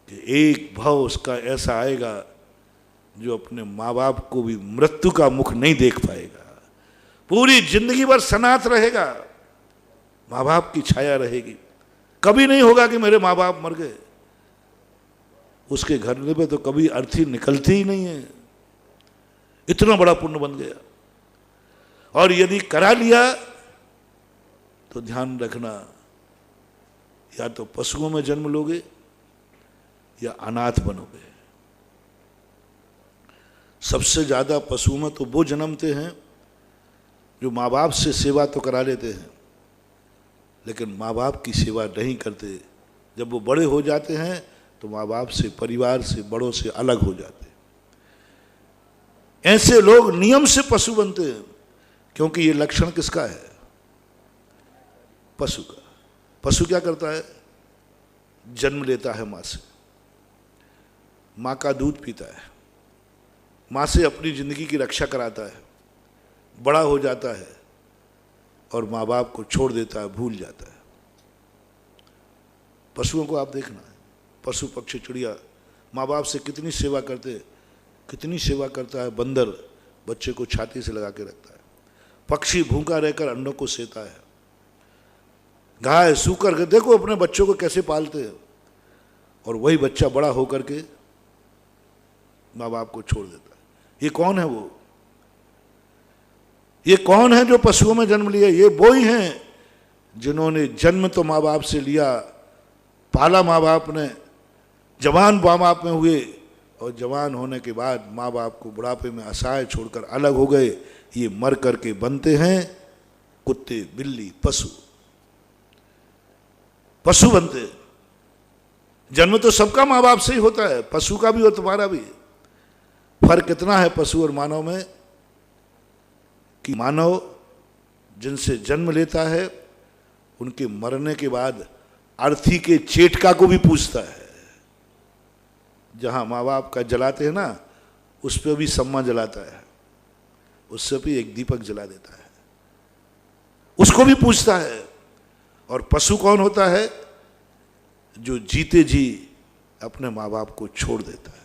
कि एक भाव उसका ऐसा आएगा जो अपने माँ बाप को भी मृत्यु का मुख नहीं देख पाएगा, पूरी जिंदगी भर सनात रहेगा, माँ बाप की छाया रहेगी। कभी नहीं होगा कि मेरे माँ बाप मर गए, उसके घर में तो कभी अर्थी निकलती ही नहीं है। इतना बड़ा पुण्य बन गया। और यदि करा लिया तो ध्यान रखना, या तो पशुओं में जन्म लोगे या अनाथ बनोगे। सबसे ज्यादा पशुओं में तो वो जन्मते हैं जो माँ बाप से सेवा तो करा लेते हैं, लेकिन माँ बाप की सेवा नहीं करते। जब वो बड़े हो जाते हैं तो माँ बाप से, परिवार से, बड़ों से अलग हो जाते हैं। ऐसे लोग नियम से पशु बनते हैं, क्योंकि ये लक्षण किसका है? पशु का। पशु क्या करता है? जन्म लेता है माँ से, माँ का दूध पीता है, माँ से अपनी जिंदगी की रक्षा कराता है, बड़ा हो जाता है और माँ बाप को छोड़ देता है, भूल जाता है। पशुओं को आप देखना, पशु पक्षी चिड़िया माँ बाप से कितनी सेवा करते, कितनी सेवा करता है। बंदर बच्चे को छाती से लगा के रखता है, पक्षी भूखा रहकर अंडों को सेता है, गाय सूकर के देखो अपने बच्चों को कैसे पालते हैं, और वही बच्चा बड़ा होकर के माँ बाप को छोड़ देता है। ये कौन है? वो ये कौन है जो पशुओं में जन्म लिया? ये वो ही हैं जिन्होंने जन्म तो माँ बाप से लिया, पाला माँ बाप ने, जवान माँ बाप में हुए, और जवान होने के बाद माँ बाप को बुढ़ापे में असहाय छोड़कर अलग हो गए। ये मर करके बनते हैं कुत्ते, बिल्ली, पशु, पशु बनते हैं। जन्म तो सबका माँ बाप से ही होता है, पशु का भी और तुम्हारा भी। फर्क कितना है पशु और मानव में कि मानव जिनसे जन्म लेता है उनके मरने के बाद अर्थी के चेटका को भी पूछता है। जहां माँ बाप का जलाते हैं ना, उस पर भी सम्मा जलाता है, उससे भी एक दीपक जला देता है, उसको भी पूछता है। और पशु कौन होता है? जो जीते जी अपने माँ बाप को छोड़ देता है।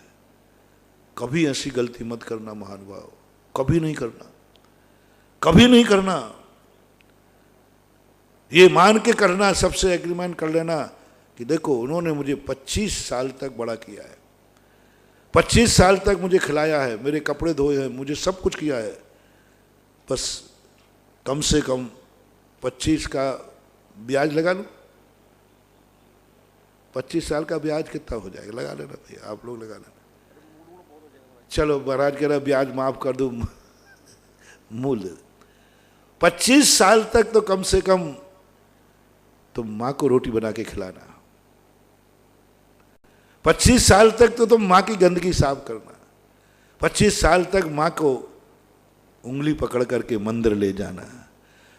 कभी ऐसी गलती मत करना महानुभाव, कभी नहीं करना, कभी नहीं करना। ये मान के करना, सबसे एग्रीमेंट कर लेना कि देखो उन्होंने मुझे 25 साल तक बड़ा किया है, 25 साल तक मुझे खिलाया है, मेरे कपड़े धोए हैं, मुझे सब कुछ किया है, बस कम से कम 25 का ब्याज लगा लूं। 25 साल का ब्याज कितना हो जाएगा? लगा लेना भैया, आप लोग लगा लेना। चलो महाराज कह रहा ब्याज माफ कर दो, मूल 25 साल तक तो कम से कम तुम माँ को रोटी बना के खिलाना, 25 साल तक तो तुम माँ की गंदगी साफ करना, 25 साल तक माँ को उंगली पकड़ करके मंदिर ले जाना,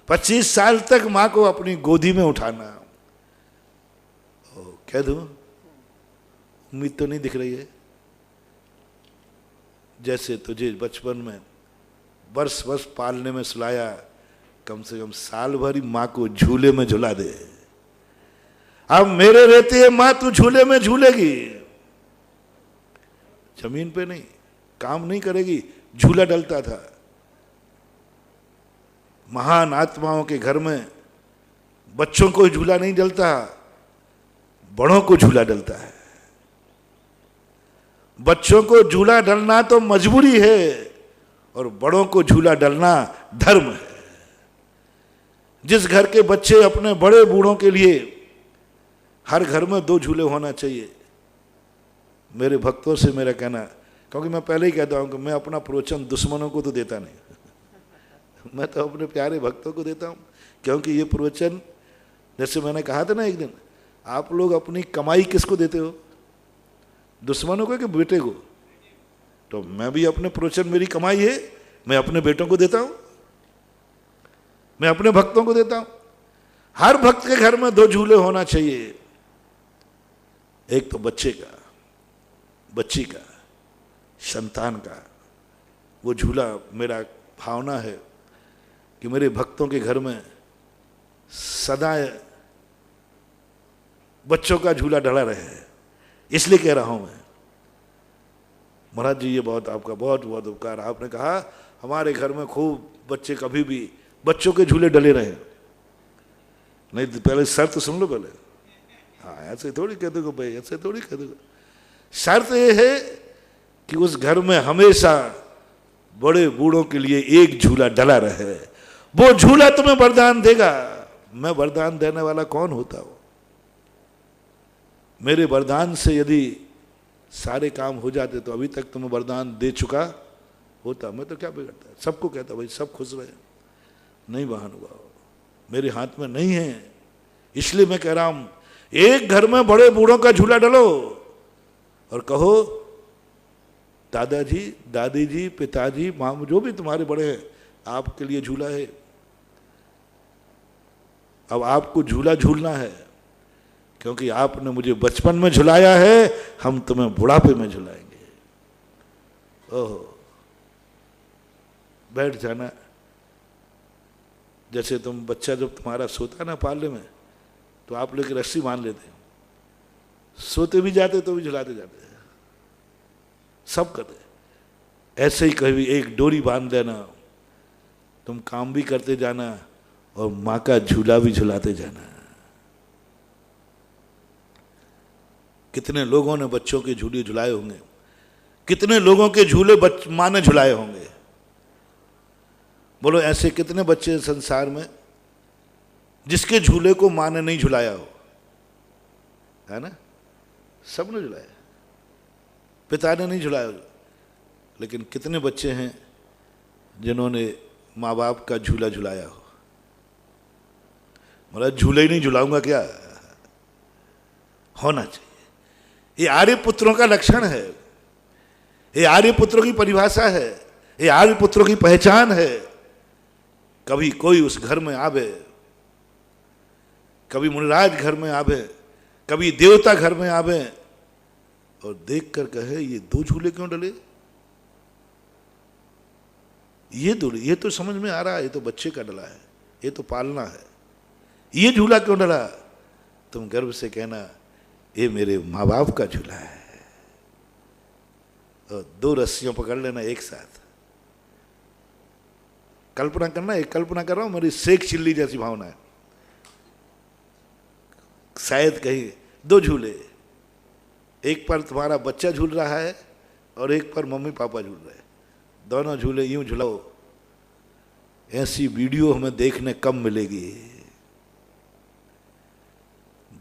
25 साल तक माँ को अपनी गोदी में उठाना। कह दूं, उम्मीद तो नहीं दिख रही है? जैसे तुझे बचपन में वर्ष वर्ष पालने में सुलाया, कम से कम साल भर ही माँ को झूले में झुला दे। अब मेरे रहते हैं माँ तू झूले में झूलेगी, जमीन पे नहीं, काम नहीं करेगी। झूला डलता था महान आत्माओं के घर में, बच्चों को झूला नहीं डलता, बड़ों को झूला डलता है। बच्चों को झूला डलना तो मजबूरी है और बड़ों को झूला डलना धर्म है। जिस घर के बच्चे अपने बड़े बूढ़ों के लिए, हर घर में 2 झूले होना चाहिए। मेरे भक्तों से मेरा कहना, क्योंकि मैं पहले ही कहता हूं कि मैं अपना प्रवचन दुश्मनों को तो देता नहीं मैं तो अपने प्यारे भक्तों को देता हूं, क्योंकि ये प्रवचन, जैसे मैंने कहा था ना एक दिन, आप लोग अपनी कमाई किसको देते हो? दुश्मनों को कि बेटे को? तो मैं भी अपने प्रवचन, मेरी कमाई है, मैं अपने बेटों को देता हूं, मैं अपने भक्तों को देता हूं। हर भक्त के घर में 2 झूले होना चाहिए, एक तो बच्चे का, बच्ची का, संतान का। वो झूला, मेरा भावना है कि मेरे भक्तों के घर में सदा बच्चों का झूला डला रहे, इसलिए कह रहा हूं मैं। महाराज जी, ये बहुत आपका बहुत बहुत उपकार। आपने कहा हमारे घर में खूब बच्चे, कभी भी बच्चों के झूले डले रहे। नहीं तो पहले शर्त सुन लो पहले। हाँ, ऐसे थोड़ी कह दोगे भाई, ऐसे थोड़ी कह दोगे। शर्त ये है कि उस घर में हमेशा बड़े बूढ़ों के लिए एक झूला डला रहे। वो झूला तुम्हें वरदान देगा। मैं वरदान देने वाला कौन होता हूं? मेरे वरदान से यदि सारे काम हो जाते तो अभी तक तुम्हें वरदान दे चुका होता। मैं तो क्या बिगड़ता, सबको कहता भाई सब खुश रहे। नहीं महानुभाव, मेरे हाथ में नहीं है, इसलिए मैं कह रहा हूं एक घर में बड़े बूढ़ों का झूला डलो और कहो दादाजी, दादी जी, पिताजी, माँ, जो भी तुम्हारे बड़े हैं, आपके लिए झूला है। अब आपको झूला झूलना है। क्योंकि आपने मुझे बचपन में झुलाया है, हम तुम्हें बुढ़ापे में झुलाएंगे। ओहो, बैठ जाना। जैसे तुम बच्चा जब तुम्हारा सोता ना पाले में, तो आप लोग रस्सी बांध लेते हो, सोते भी जाते तो भी झुलाते जाते, सब करते। ऐसे ही कभी एक डोरी बांध देना, तुम काम भी करते जाना और माँ का झूला भी झुलाते जाना। कितने लोगों ने बच्चों के झूले झुलाए होंगे, कितने लोगों के झूले माँ ने झुलाए होंगे। बोलो ऐसे कितने बच्चे संसार में जिसके झूले को माँ ने नहीं झुलाया हो, है ना? सब ने झुलाया, पिता ने नहीं झुलाया। लेकिन कितने बच्चे हैं जिन्होंने माँ बाप का झूला झुलाया हो? मतलब झूले ही नहीं झुलाऊंगा क्या? होना चाहिए। ये आर्य पुत्रों का लक्षण है, ये आर्य पुत्रों की परिभाषा है, ये आर्य पुत्रों की पहचान है। कभी कोई उस घर में आवे, कभी मुनिराज घर में आवे, कभी देवता घर में आवे और देख कर कहे ये दो झूले क्यों डले? ये तो समझ में आ रहा है, ये तो बच्चे का डला है, ये तो पालना है, ये झूला क्यों डला? तुम गर्व से कहना ये मेरे माँ बाप का झूला है। और दो रस्सियों पकड़ लेना एक साथ। कल्पना करना, एक कल्पना कर रहा हूं, मेरी शेख चिल्ली जैसी भावना है। शायद कहीं दो झूले, एक पर तुम्हारा बच्चा झूल रहा है और एक पर मम्मी पापा झूल रहे हैं। दोनों झूले यूं झुलाओ। ऐसी वीडियो हमें देखने कम मिलेगी।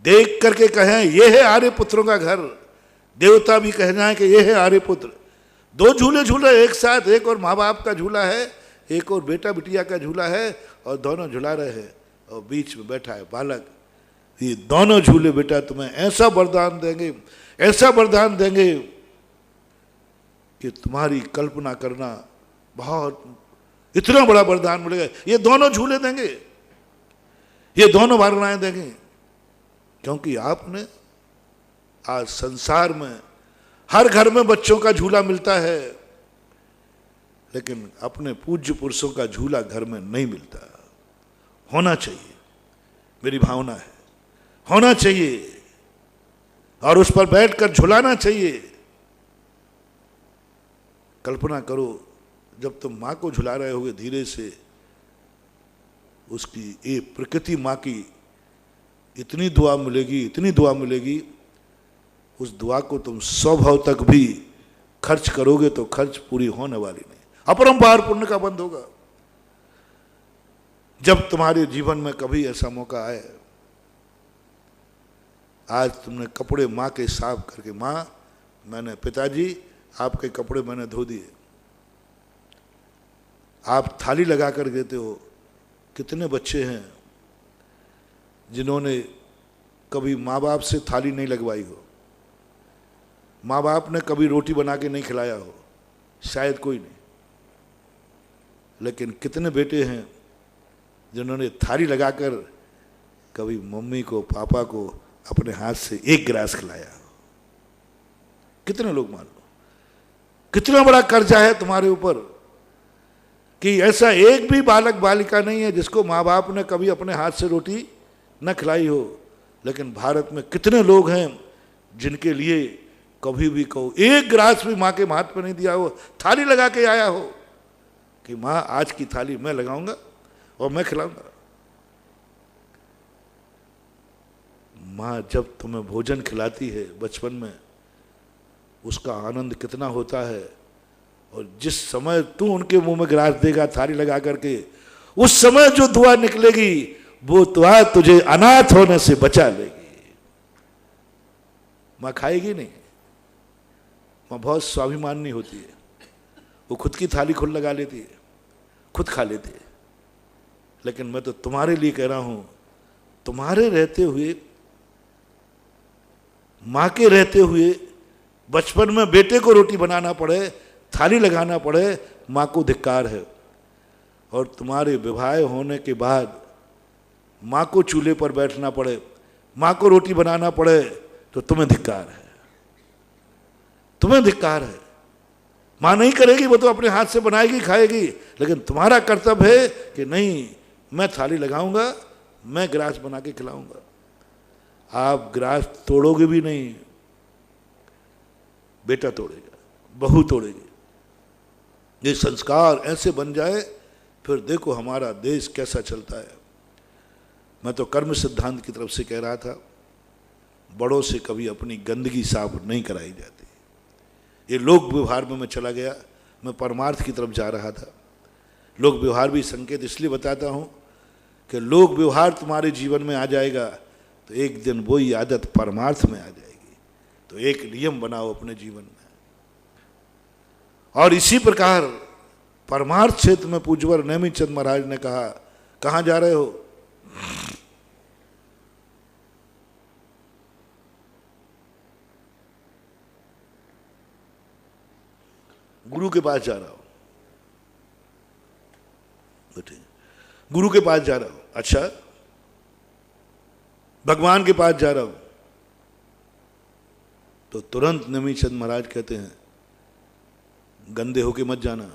देख करके कहें ये है आर्य पुत्रों का घर, देवता भी कहना है कि ये है आर्य पुत्र। दो झूले झूल रहे एक साथ, एक और माँ बाप का झूला है, एक और बेटा बिटिया का झूला है, और दोनों झुला रहे हैं और बीच में बैठा है बालक। ये दोनों झूले बेटा तुम्हें ऐसा वरदान देंगे, ऐसा वरदान देंगे कि तुम्हारी कल्पना करना बहुत, इतना बड़ा वरदान मिलेगा। ये दोनों झूले देंगे, ये दोनों वारनाएं देंगे। क्योंकि आपने आज संसार में हर घर में बच्चों का झूला मिलता है, लेकिन अपने पूज्य पुरुषों का झूला घर में नहीं मिलता। होना चाहिए, मेरी भावना है, होना चाहिए और उस पर बैठकर झुलाना चाहिए। कल्पना करो जब तुम माँ को झुला रहे होगे धीरे से, उसकी ये प्रकृति माँ की इतनी दुआ मिलेगी, इतनी दुआ मिलेगी, उस दुआ को तुम 100 भाव तक भी खर्च करोगे तो खर्च पूरी होने वाली नहीं। अपरंपार पुण्य का बंद होगा। जब तुम्हारे जीवन में कभी ऐसा मौका आए, आज तुमने कपड़े माँ के साफ करके, माँ मैंने, पिताजी आपके कपड़े मैंने धो दिए, आप थाली लगा कर देते हो। कितने बच्चे हैं जिन्होंने कभी माँ बाप से थाली नहीं लगवाई हो, माँ बाप ने कभी रोटी बना के नहीं खिलाया हो, शायद कोई नहीं। लेकिन कितने बेटे हैं जिन्होंने थाली लगाकर कभी मम्मी को, पापा को अपने हाथ से एक गिलास खिलाया हो? कितने लोग, मान लो कितना बड़ा कर्जा है तुम्हारे ऊपर कि ऐसा एक भी बालक बालिका नहीं है जिसको माँ बाप ने कभी अपने हाथ से रोटी न खिलाई हो। लेकिन भारत में कितने लोग हैं जिनके लिए कभी भी कहो एक गिलास भी माँ के हाथ पे नहीं दिया हो, थाली लगा के आया हो कि माँ आज की थाली मैं लगाऊंगा और मैं खिलाऊंगा। माँ जब तुम्हें भोजन खिलाती है बचपन में, उसका आनंद कितना होता है। और जिस समय तू उनके मुंह में गिलास देगा थाली लगा करके, उस समय जो दुआ निकलेगी वो दुआ तुझे अनाथ होने से बचा लेगी। माँ खाएगी नहीं, माँ बहुत स्वाभिमानी होती है, वो खुद की थाली खुद लगा लेती है, खुद खा लेती है। लेकिन मैं तो तुम्हारे लिए कह रहा हूं, तुम्हारे रहते हुए, माँ के रहते हुए बचपन में बेटे को रोटी बनाना पड़े, थाली लगाना पड़े, माँ को धिक्कार है। और तुम्हारे विवाह होने के बाद माँ को चूल्हे पर बैठना पड़े, माँ को रोटी बनाना पड़े तो तुम्हें धिक्कार है, तुम्हें धिक्कार है। माँ नहीं करेगी, वो तो अपने हाथ से बनाएगी खाएगी, लेकिन तुम्हारा कर्तव्य है कि नहीं, मैं थाली लगाऊंगा, मैं गिलास बना के खिलाऊंगा। आप गिलास तोड़ोगे भी नहीं, बेटा तोड़ेगा, बहू तोड़ेगी। ये संस्कार ऐसे बन जाए, फिर देखो हमारा देश कैसा चलता है। मैं तो कर्म सिद्धांत की तरफ से कह रहा था, बड़ों से कभी अपनी गंदगी साफ नहीं कराई जाती। ये लोक व्यवहार में मैं चला गया, मैं परमार्थ की तरफ जा रहा था। लोक व्यवहार भी संकेत इसलिए बताता हूँ कि लोक व्यवहार तुम्हारे जीवन में आ जाएगा तो एक दिन वही आदत परमार्थ में आ जाएगी। तो एक नियम बनाओ अपने जीवन में। और इसी प्रकार परमार्थ क्षेत्र में पूज्यवर नेमिचंद चंद महाराज ने कहा, कहाँ जा रहे हो? गुरु के पास जा रहा हूं। गुरु के पास जा रहा हूं। अच्छा, भगवान के पास जा रहा हूं। तो तुरंत नेमिचंद महाराज कहते हैं, गंदे होके मत जाना,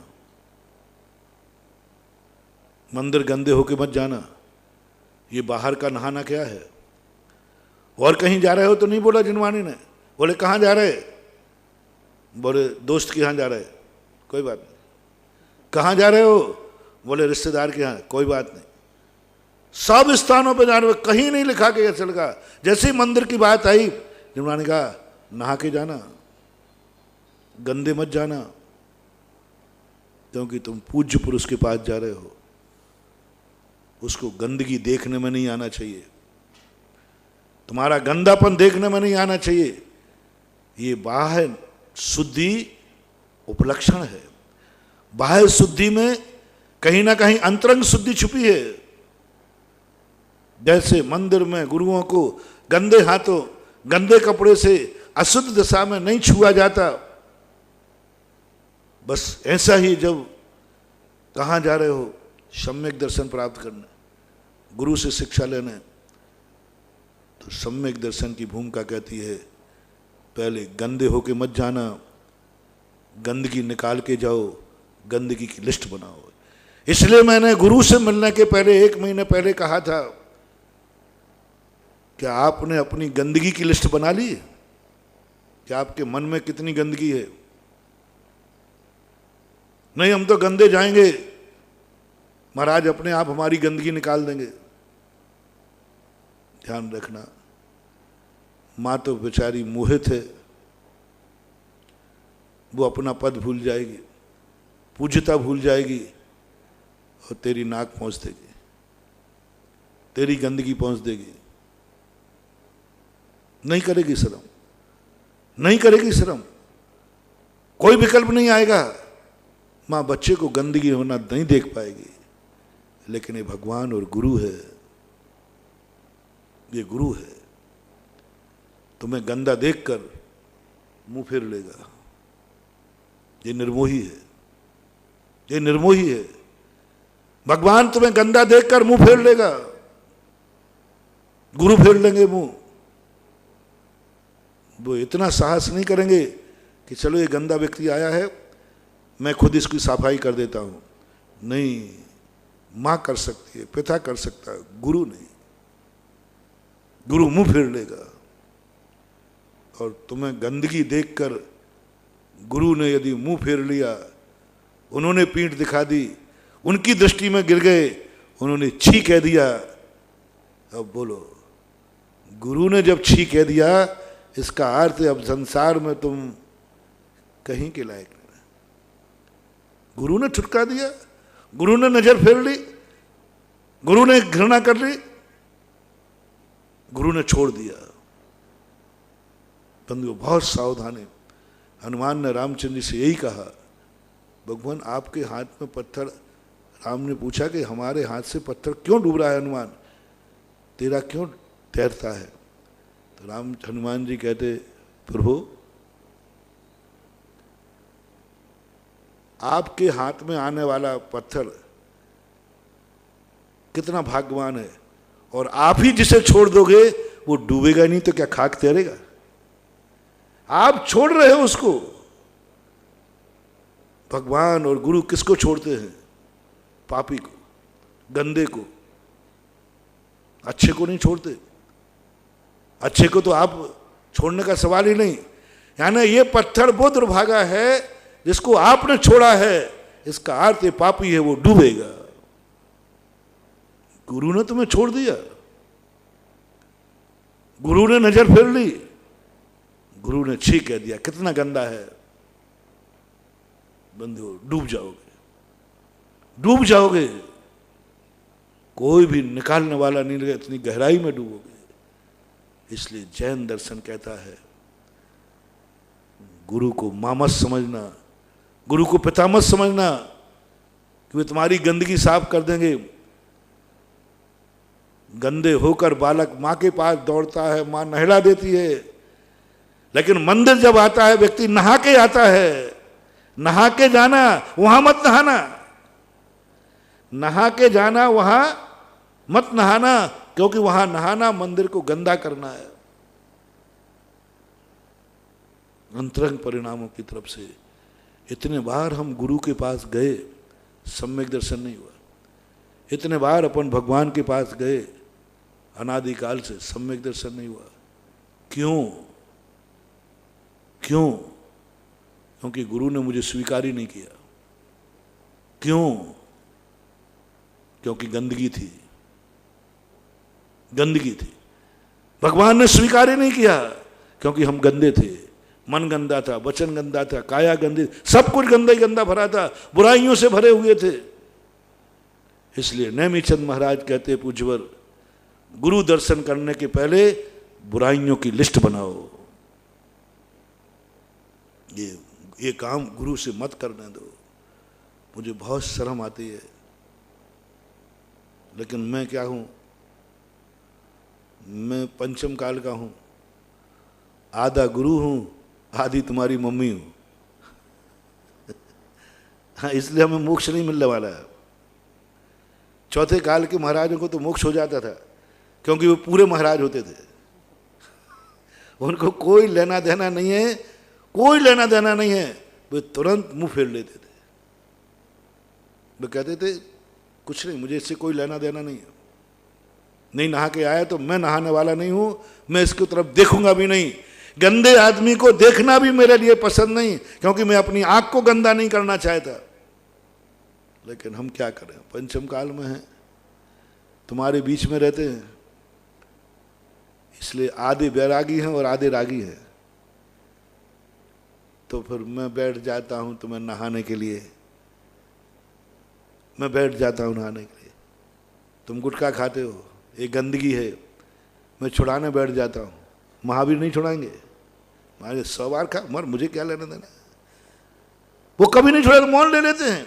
मंदिर गंदे होके मत जाना, ये बाहर का नहाना क्या है? और कहीं जा रहे हो तो नहीं बोला जिनवानी ने। बोले कहाँ जा रहे? बोले दोस्त के यहाँ जा रहे। कोई बात नहीं। कहाँ जा रहे हो? बोले रिश्तेदार के यहाँ। कोई बात नहीं। सब स्थानों पे जा रहे हो, कहीं नहीं लिखा के ऐसे लगा। जैसे ही मंदिर की बात आई, जिनवानी कहा नहा के जाना, गंदे मत जाना, क्योंकि तुम पूज्य पुरुष के पास जा रहे हो। उसको गंदगी देखने में नहीं आना चाहिए, तुम्हारा गंदापन देखने में नहीं आना चाहिए। ये बाह्य शुद्धि उपलक्षण है। बाह्य शुद्धि में कहीं ना कहीं अंतरंग शुद्धि छुपी है। जैसे मंदिर में गुरुओं को गंदे हाथों, गंदे कपड़े से अशुद्ध दशा में नहीं छुआ जाता, बस ऐसा ही जब कहाँ जा रहे हो? सम्यक दर्शन प्राप्त करने, गुरु से शिक्षा लेने। तो सम्यक दर्शन की भूमिका कहती है, पहले गंदे होके मत जाना, गंदगी निकाल के जाओ, गंदगी की लिस्ट बनाओ। इसलिए मैंने गुरु से मिलने के पहले 1 महीने पहले कहा था, क्या आपने अपनी गंदगी की लिस्ट बना ली? क्या आपके मन में कितनी गंदगी है? नहीं, हम तो गंदे जाएंगे, महाराज अपने आप हमारी गंदगी निकाल देंगे। ध्यान रखना, माँ तो बेचारी मोहित है, वो अपना पद भूल जाएगी, पूज्यता भूल जाएगी और तेरी नाक पहुंच देगी, तेरी गंदगी पहुंच देगी। नहीं करेगी शर्म, नहीं करेगी शर्म, कोई विकल्प नहीं आएगा। माँ बच्चे को गंदगी होना नहीं देख पाएगी। लेकिन ये भगवान और गुरु है, ये गुरु है, तुम्हें गंदा देखकर मुंह फेर लेगा। ये निर्मोही है, ये निर्मोही है। भगवान तुम्हें गंदा देखकर मुंह फेर लेगा, गुरु फेर लेंगे मुंह। वो इतना साहस नहीं करेंगे कि चलो ये गंदा व्यक्ति आया है, मैं खुद इसकी सफाई कर देता हूं। नहीं, मां कर सकती है, पिता कर सकता है, गुरु नहीं। गुरु मुंह फेर लेगा। और तुम्हें गंदगी देखकर गुरु ने यदि मुंह फेर लिया, उन्होंने पीठ दिखा दी, उनकी दृष्टि में गिर गए, उन्होंने छी कह दिया, अब बोलो, गुरु ने जब छी कह दिया, इसका अर्थ अब संसार में तुम कहीं के लायक नहीं। गुरु ने ठुटका दिया, गुरु ने नजर फेर ली, गुरु ने घृणा कर ली, गुरु ने छोड़ दिया। बंधु बहुत सावधान है। हनुमान ने रामचंद्र जी से यही कहा, भगवान आपके हाथ में पत्थर, राम ने पूछा कि हमारे हाथ से पत्थर क्यों डूब रहा है हनुमान, तेरा क्यों तैरता है? तो हनुमान जी कहते, प्रभु आपके हाथ में आने वाला पत्थर कितना भाग्यवान है, और आप ही जिसे छोड़ दोगे वो डूबेगा नहीं तो क्या खाक तैरेगा? आप छोड़ रहे हो उसको। भगवान और गुरु किसको छोड़ते हैं? पापी को, गंदे को, अच्छे को नहीं छोड़ते। अच्छे को तो आप छोड़ने का सवाल ही नहीं। यानी ये पत्थर वो दुर्भागा है जिसको आपने छोड़ा है, इसका अर्थ ये पापी है, वो डूबेगा। गुरु ने तुम्हें छोड़ दिया, गुरु ने नजर फेर ली, गुरु ने छी कह दिया, कितना गंदा है, बंधु डूब जाओगे, डूब जाओगे। कोई भी निकालने वाला नहीं लगे, इतनी गहराई में डूबोगे। इसलिए जैन दर्शन कहता है गुरु को मां मत समझना, गुरु को पिता मत समझना कि वे तुम्हारी गंदगी साफ कर देंगे। गंदे होकर बालक मां के पास दौड़ता है, मां नहला देती है, लेकिन मंदिर जब आता है व्यक्ति नहा के आता है। नहा के जाना, वहां मत नहाना, नहा के जाना, वहां मत नहाना, क्योंकि वहां नहाना मंदिर को गंदा करना है। अंतरंग परिणामों की तरफ से इतने बार हम गुरु के पास गए, सम्यक दर्शन नहीं हुआ। इतने बार अपन भगवान के पास गए, अनादिकाल से सम्यक दर्शन नहीं हुआ। क्यों? क्यों? क्योंकि गुरु ने मुझे स्वीकार ही नहीं किया। क्यों? क्योंकि गंदगी थी, गंदगी थी। भगवान ने स्वीकार ही नहीं किया क्योंकि हम गंदे थे। मन गंदा था, वचन गंदा था, काया गंदी, सब कुछ गंदा ही गंदा भरा था, बुराइयों से भरे हुए थे। इसलिए नेमीचंद महाराज कहते पूज्यवर, गुरु दर्शन करने के पहले बुराइयों की लिस्ट बनाओ। ये काम गुरु से मत करने दो। मुझे बहुत शर्म आती है, लेकिन मैं क्या हूं? मैं पंचम काल का हूं, आधा गुरु हूं, आधी तुम्हारी मम्मी हूं। हाँ, इसलिए हमें मोक्ष नहीं मिलने वाला है। चौथे काल के महाराजों को तो मोक्ष हो जाता था क्योंकि वो पूरे महाराज होते थे। उनको कोई लेना देना नहीं है, कोई लेना देना नहीं है। वे तुरंत मुंह फेर लेते थे। वे कहते थे कुछ नहीं, मुझे इससे कोई लेना देना नहीं है। नहीं नहा के आया तो मैं नहाने वाला नहीं हूं, मैं इसकी तरफ देखूंगा भी नहीं। गंदे आदमी को देखना भी मेरे लिए पसंद नहीं, क्योंकि मैं अपनी आंख को गंदा नहीं करना चाहता। लेकिन हम क्या करें, पंचम काल में हैं, तुम्हारे बीच में रहते हैं, इसलिए आधे बैरागी हैं और आधे रागी हैं। तो फिर मैं बैठ जाता हूं तुम्हें नहाने के लिए, मैं बैठ जाता हूं नहाने के लिए। तुम गुटखा खाते हो, ये गंदगी है, मैं छुड़ाने बैठ जाता हूं। महावीर नहीं छुड़ाएंगे, महावीर 100 बार खा, मर मुझे क्या लेना देना। वो कभी नहीं छुड़ा, तो मौन ले लेते हैं,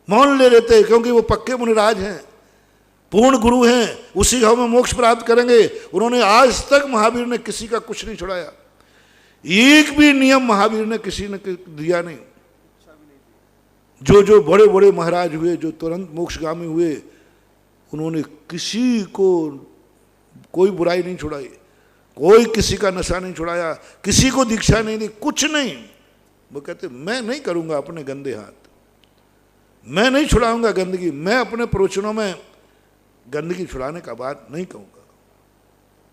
मौन ले लेते हैं, क्योंकि वो पक्के मुनिराज हैं, पूर्ण गुरु हैं, उसी घाव में मोक्ष प्राप्त करेंगे। उन्होंने आज तक महावीर ने किसी का कुछ नहीं छुड़ाया, एक भी नियम महावीर ने किसी ने दिया नहीं। जो बड़े बड़े महाराज हुए, जो तुरंत मोक्षगामी हुए, उन्होंने किसी को कोई बुराई नहीं छुड़ाई, कोई किसी का नशा नहीं छुड़ाया, किसी को दीक्षा नहीं दी, कुछ नहीं। वो कहते मैं नहीं करूंगा अपने गंदे हाथ, मैं नहीं छुड़ाऊंगा गंदगी, मैं अपने प्रवचनों में गंदगी छुड़ाने का बात नहीं कहूंगा।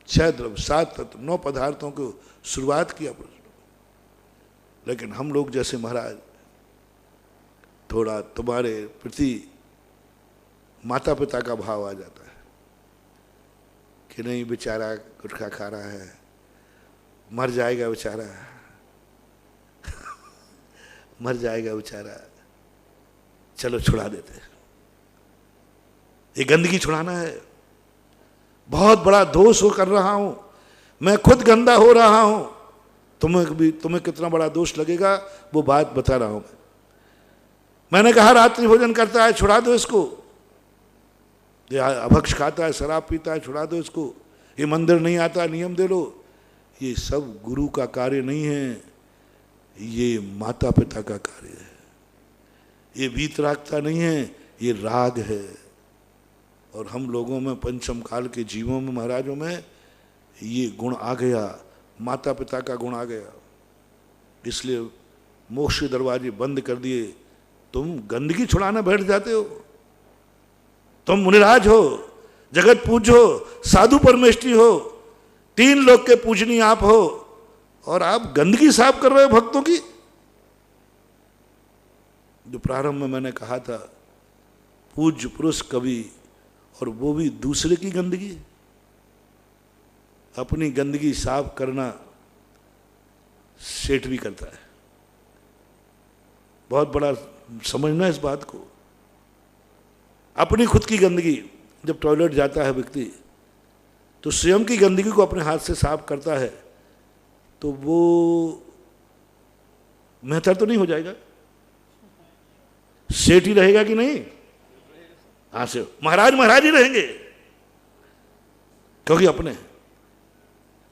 6 द्रव्य 7 तत्व 9 पदार्थों को शुरुआत किया प्रवचन। लेकिन हम लोग जैसे महाराज, थोड़ा तुम्हारे प्रति माता पिता का भाव आ जाता है कि नहीं बेचारा गुटखा खा रहा है, मर जाएगा बेचारा, मर जाएगा बेचारा, चलो छुड़ा देते हैं। ये गंदगी छुड़ाना है। बहुत बड़ा दोष कर रहा हूं मैं, खुद गंदा हो रहा हूं, तुम्हें कितना बड़ा दोष लगेगा वो बात बता रहा हूं मैं। मैंने कहा रात्रि भोजन करता है, छुड़ा दो इसको। ये अभक्ष खाता है, शराब पीता है, छुड़ा दो इसको। ये मंदिर नहीं आता, नियम दे लो। ये सब गुरु का कार्य नहीं है, ये माता पिता का कार्य है। ये वीतरागता नहीं है, ये राग है, और हम लोगों में, पंचम काल के जीवों में, महाराजों में ये गुण आ गया, माता पिता का गुण आ गया, इसलिए मोक्ष के दरवाजे बंद कर दिए। तुम गंदगी छुड़ाना बैठ जाते हो, तुम मुनिराज हो, जगत पूज्य हो, साधु परमेष्ठी हो, 3 लोक के पूजनीय आप हो, और आप गंदगी साफ कर रहे हो भक्तों की। जो प्रारंभ में मैंने कहा था, पूज्य पुरुष कवि, और वो भी दूसरे की गंदगी, अपनी गंदगी साफ करना सेठ भी करता है। बहुत बड़ा समझना इस बात को। अपनी खुद की गंदगी, जब टॉयलेट जाता है व्यक्ति तो स्वयं की गंदगी को अपने हाथ से साफ करता है, तो वो मेहतर तो नहीं हो जाएगा? सेठ ही रहेगा कि नहीं? हाँ से महाराज महाराज ही रहेंगे, क्योंकि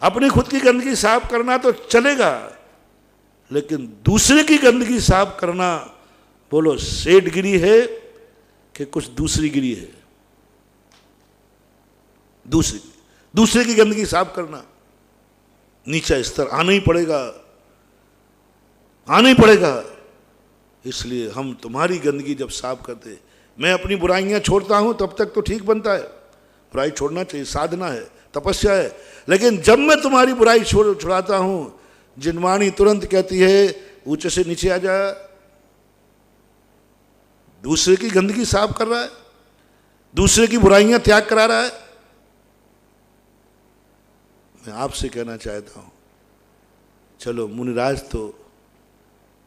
अपनी खुद की गंदगी साफ करना तो चलेगा, लेकिन दूसरे की गंदगी साफ करना, बोलो सेठगिरी है कि कुछ दूसरी गिरी है? दूसरे की गंदगी साफ करना नीचा स्तर, आना ही पड़ेगा। इसलिए हम तुम्हारी गंदगी जब साफ करते, मैं अपनी बुराइयां छोड़ता हूं तब तक तो ठीक बनता है, बुराई छोड़ना चाहिए, साधना है, तपस्या है। लेकिन जब मैं तुम्हारी बुराई छुड़ाता हूं, जिनवाणी तुरंत कहती है ऊंचे से नीचे आ जा। दूसरे की गंदगी साफ कर रहा है, दूसरे की बुराइयां त्याग करा रहा है। मैं आपसे कहना चाहता हूं, चलो मुनिराज तो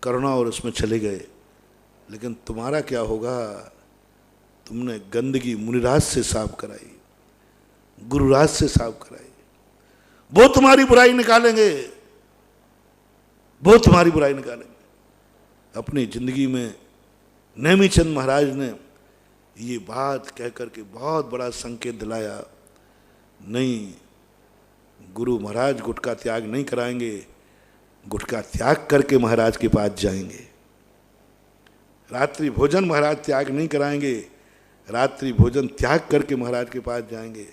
करुणा और उसमें चले गए, लेकिन तुम्हारा क्या होगा? तुमने गंदगी मुनिराज से साफ कराई, गुरुराज से साफ कराई, वो तुम्हारी बुराई निकालेंगे, अपनी जिंदगी में नेमीचंद महाराज ने ये बात कहकर के बहुत बड़ा संकेत दिलाया, नहीं, गुरु महाराज गुटखा त्याग नहीं कराएंगे, गुटखा त्याग करके महाराज के पास जाएंगे। रात्रि भोजन महाराज त्याग नहीं कराएंगे, रात्रि भोजन त्याग करके महाराज के पास जाएंगे।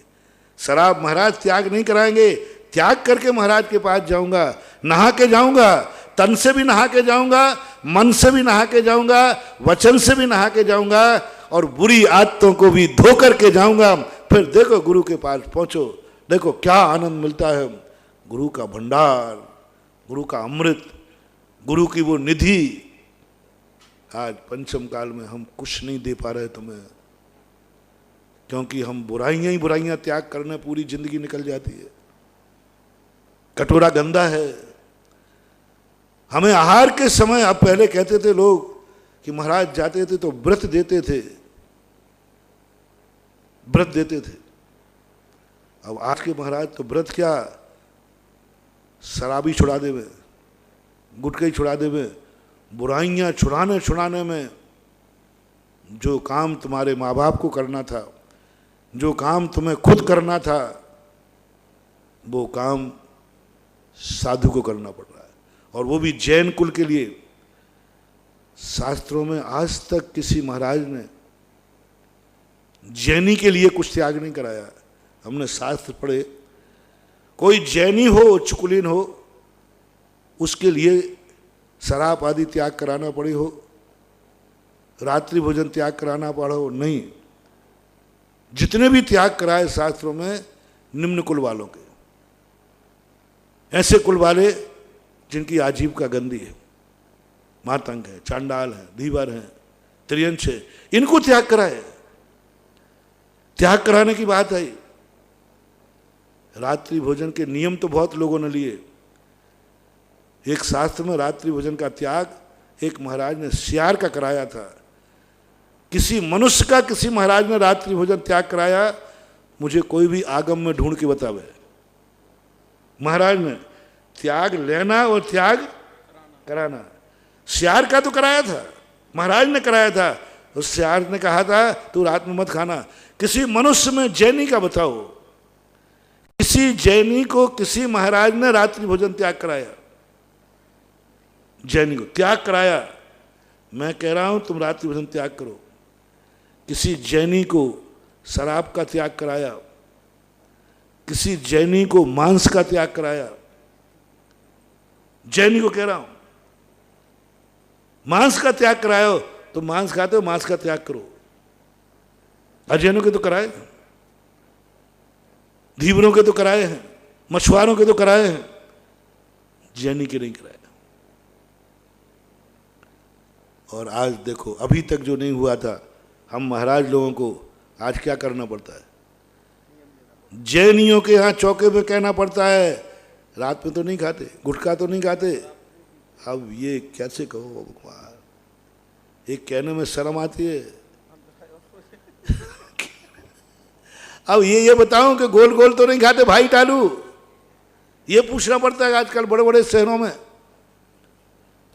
शराब महाराज त्याग नहीं कराएंगे, त्याग करके महाराज के पास जाऊंगा। नहा के जाऊंगा, तन से भी नहा के जाऊंगा, मन से भी नहा के जाऊंगा, वचन से भी नहा के जाऊंगा, और बुरी आदतों को भी धो करके जाऊंगा। फिर देखो गुरु के पास पहुंचो, देखो क्या आनंद मिलता है। गुरु का भंडार, गुरु का अमृत, गुरु की वो निधि। आज पंचम काल में हम कुछ नहीं दे पा रहे तुम्हें, क्योंकि हम बुराइयां ही बुराइयां त्याग करने पूरी जिंदगी निकल जाती है। कटोरा गंदा है। हमें आहार के समय, अब पहले कहते थे लोग कि महाराज जाते थे तो व्रत देते थे, अब आज के महाराज तो व्रत क्या, शराबी छुड़ा देवे, गुटखा छुड़ा देवे। बुराइयां छुड़ाने में जो काम तुम्हारे माँ बाप को करना था, जो काम तुम्हें खुद करना था, वो काम साधु को करना पड़ रहा है, और वो भी जैन कुल के लिए। शास्त्रों में आज तक किसी महाराज ने जैनी के लिए कुछ त्याग नहीं कराया। हमने शास्त्र पढ़े, कोई जैनी हो, उच्च कुलीन हो, उसके लिए शराब आदि त्याग कराना पड़े हो, रात्रि भोजन त्याग कराना पड़ा हो, नहीं। जितने भी त्याग कराए शास्त्रों में निम्न कुल वालों के, ऐसे कुल वाले जिनकी आजीविका गंदी है, मातंग है, चांडाल है, धीवर है, त्रियंश है, इनको त्याग कराए। त्याग कराने की बात आई। रात्रि भोजन के नियम तो बहुत लोगों ने लिए। एक शास्त्र में रात्रि भोजन का त्याग एक महाराज ने सियार का कराया था। किसी मनुष्य का किसी महाराज ने रात्रि भोजन त्याग कराया, मुझे कोई भी आगम में ढूंढ के बतावे। महाराज ने त्याग लेना और त्याग कराना, सियार का तो कराया था, महाराज ने कराया था। उस सियार ने कहा था तू रात में मत खाना। किसी मनुष्य में जैनी का बताओ, किसी जैनी को किसी महाराज ने रात्रि भोजन त्याग कराया? जैनी को त्याग कराया। मैं कह रहा हूं तुम रात्रि भोजन त्याग करो। किसी जैनी को शराब का त्याग कराया, किसी जैनी को मांस का त्याग कराया। जैनी को कह रहा हूं, मांस का त्याग कराया हो तो मांस खाते हो, मांस का त्याग करो। अजैनों के तो कराए, धीवरों के तो कराए हैं, मछुआरों के तो कराए हैं, जैनी के नहीं कराए। और आज देखो, अभी तक जो नहीं हुआ था, हम महाराज लोगों को आज क्या करना पड़ता है? जैनियों के यहाँ चौके पे कहना पड़ता है रात में तो नहीं खाते, गुटखा तो नहीं खाते। अब ये कैसे कहो भगवान, एक कहने में शर्म आती है। अब ये बताऊं कि गोल गोल तो नहीं खाते भाई टालू, ये पूछना पड़ता है आजकल बड़े बड़े शहरों में।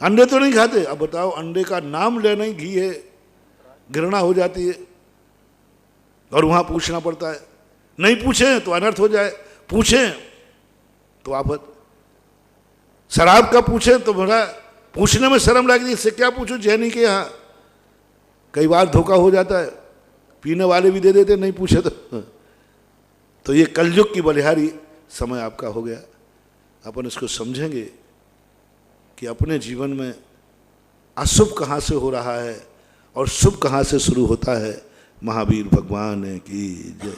अंडे तो नहीं खाते, अब बताओ, अंडे का नाम लेना ही घी है, घृणा हो जाती है। और वहां पूछना पड़ता है, नहीं पूछे तो अनर्थ हो जाए, पूछें तो आफत। शराब का पूछे तो बड़ा पूछने में शर्म लगती है, इससे क्या पूछूं जैनी के यहाँ। कई बार धोखा हो जाता है, पीने वाले भी दे देते नहीं पूछे तो ये कलयुग की बलिहारी समय आपका हो गया। अपन इसको समझेंगे कि अपने जीवन में अशुभ कहाँ से हो रहा है और शुभ कहाँ से शुरू होता है। महावीर भगवान की जय।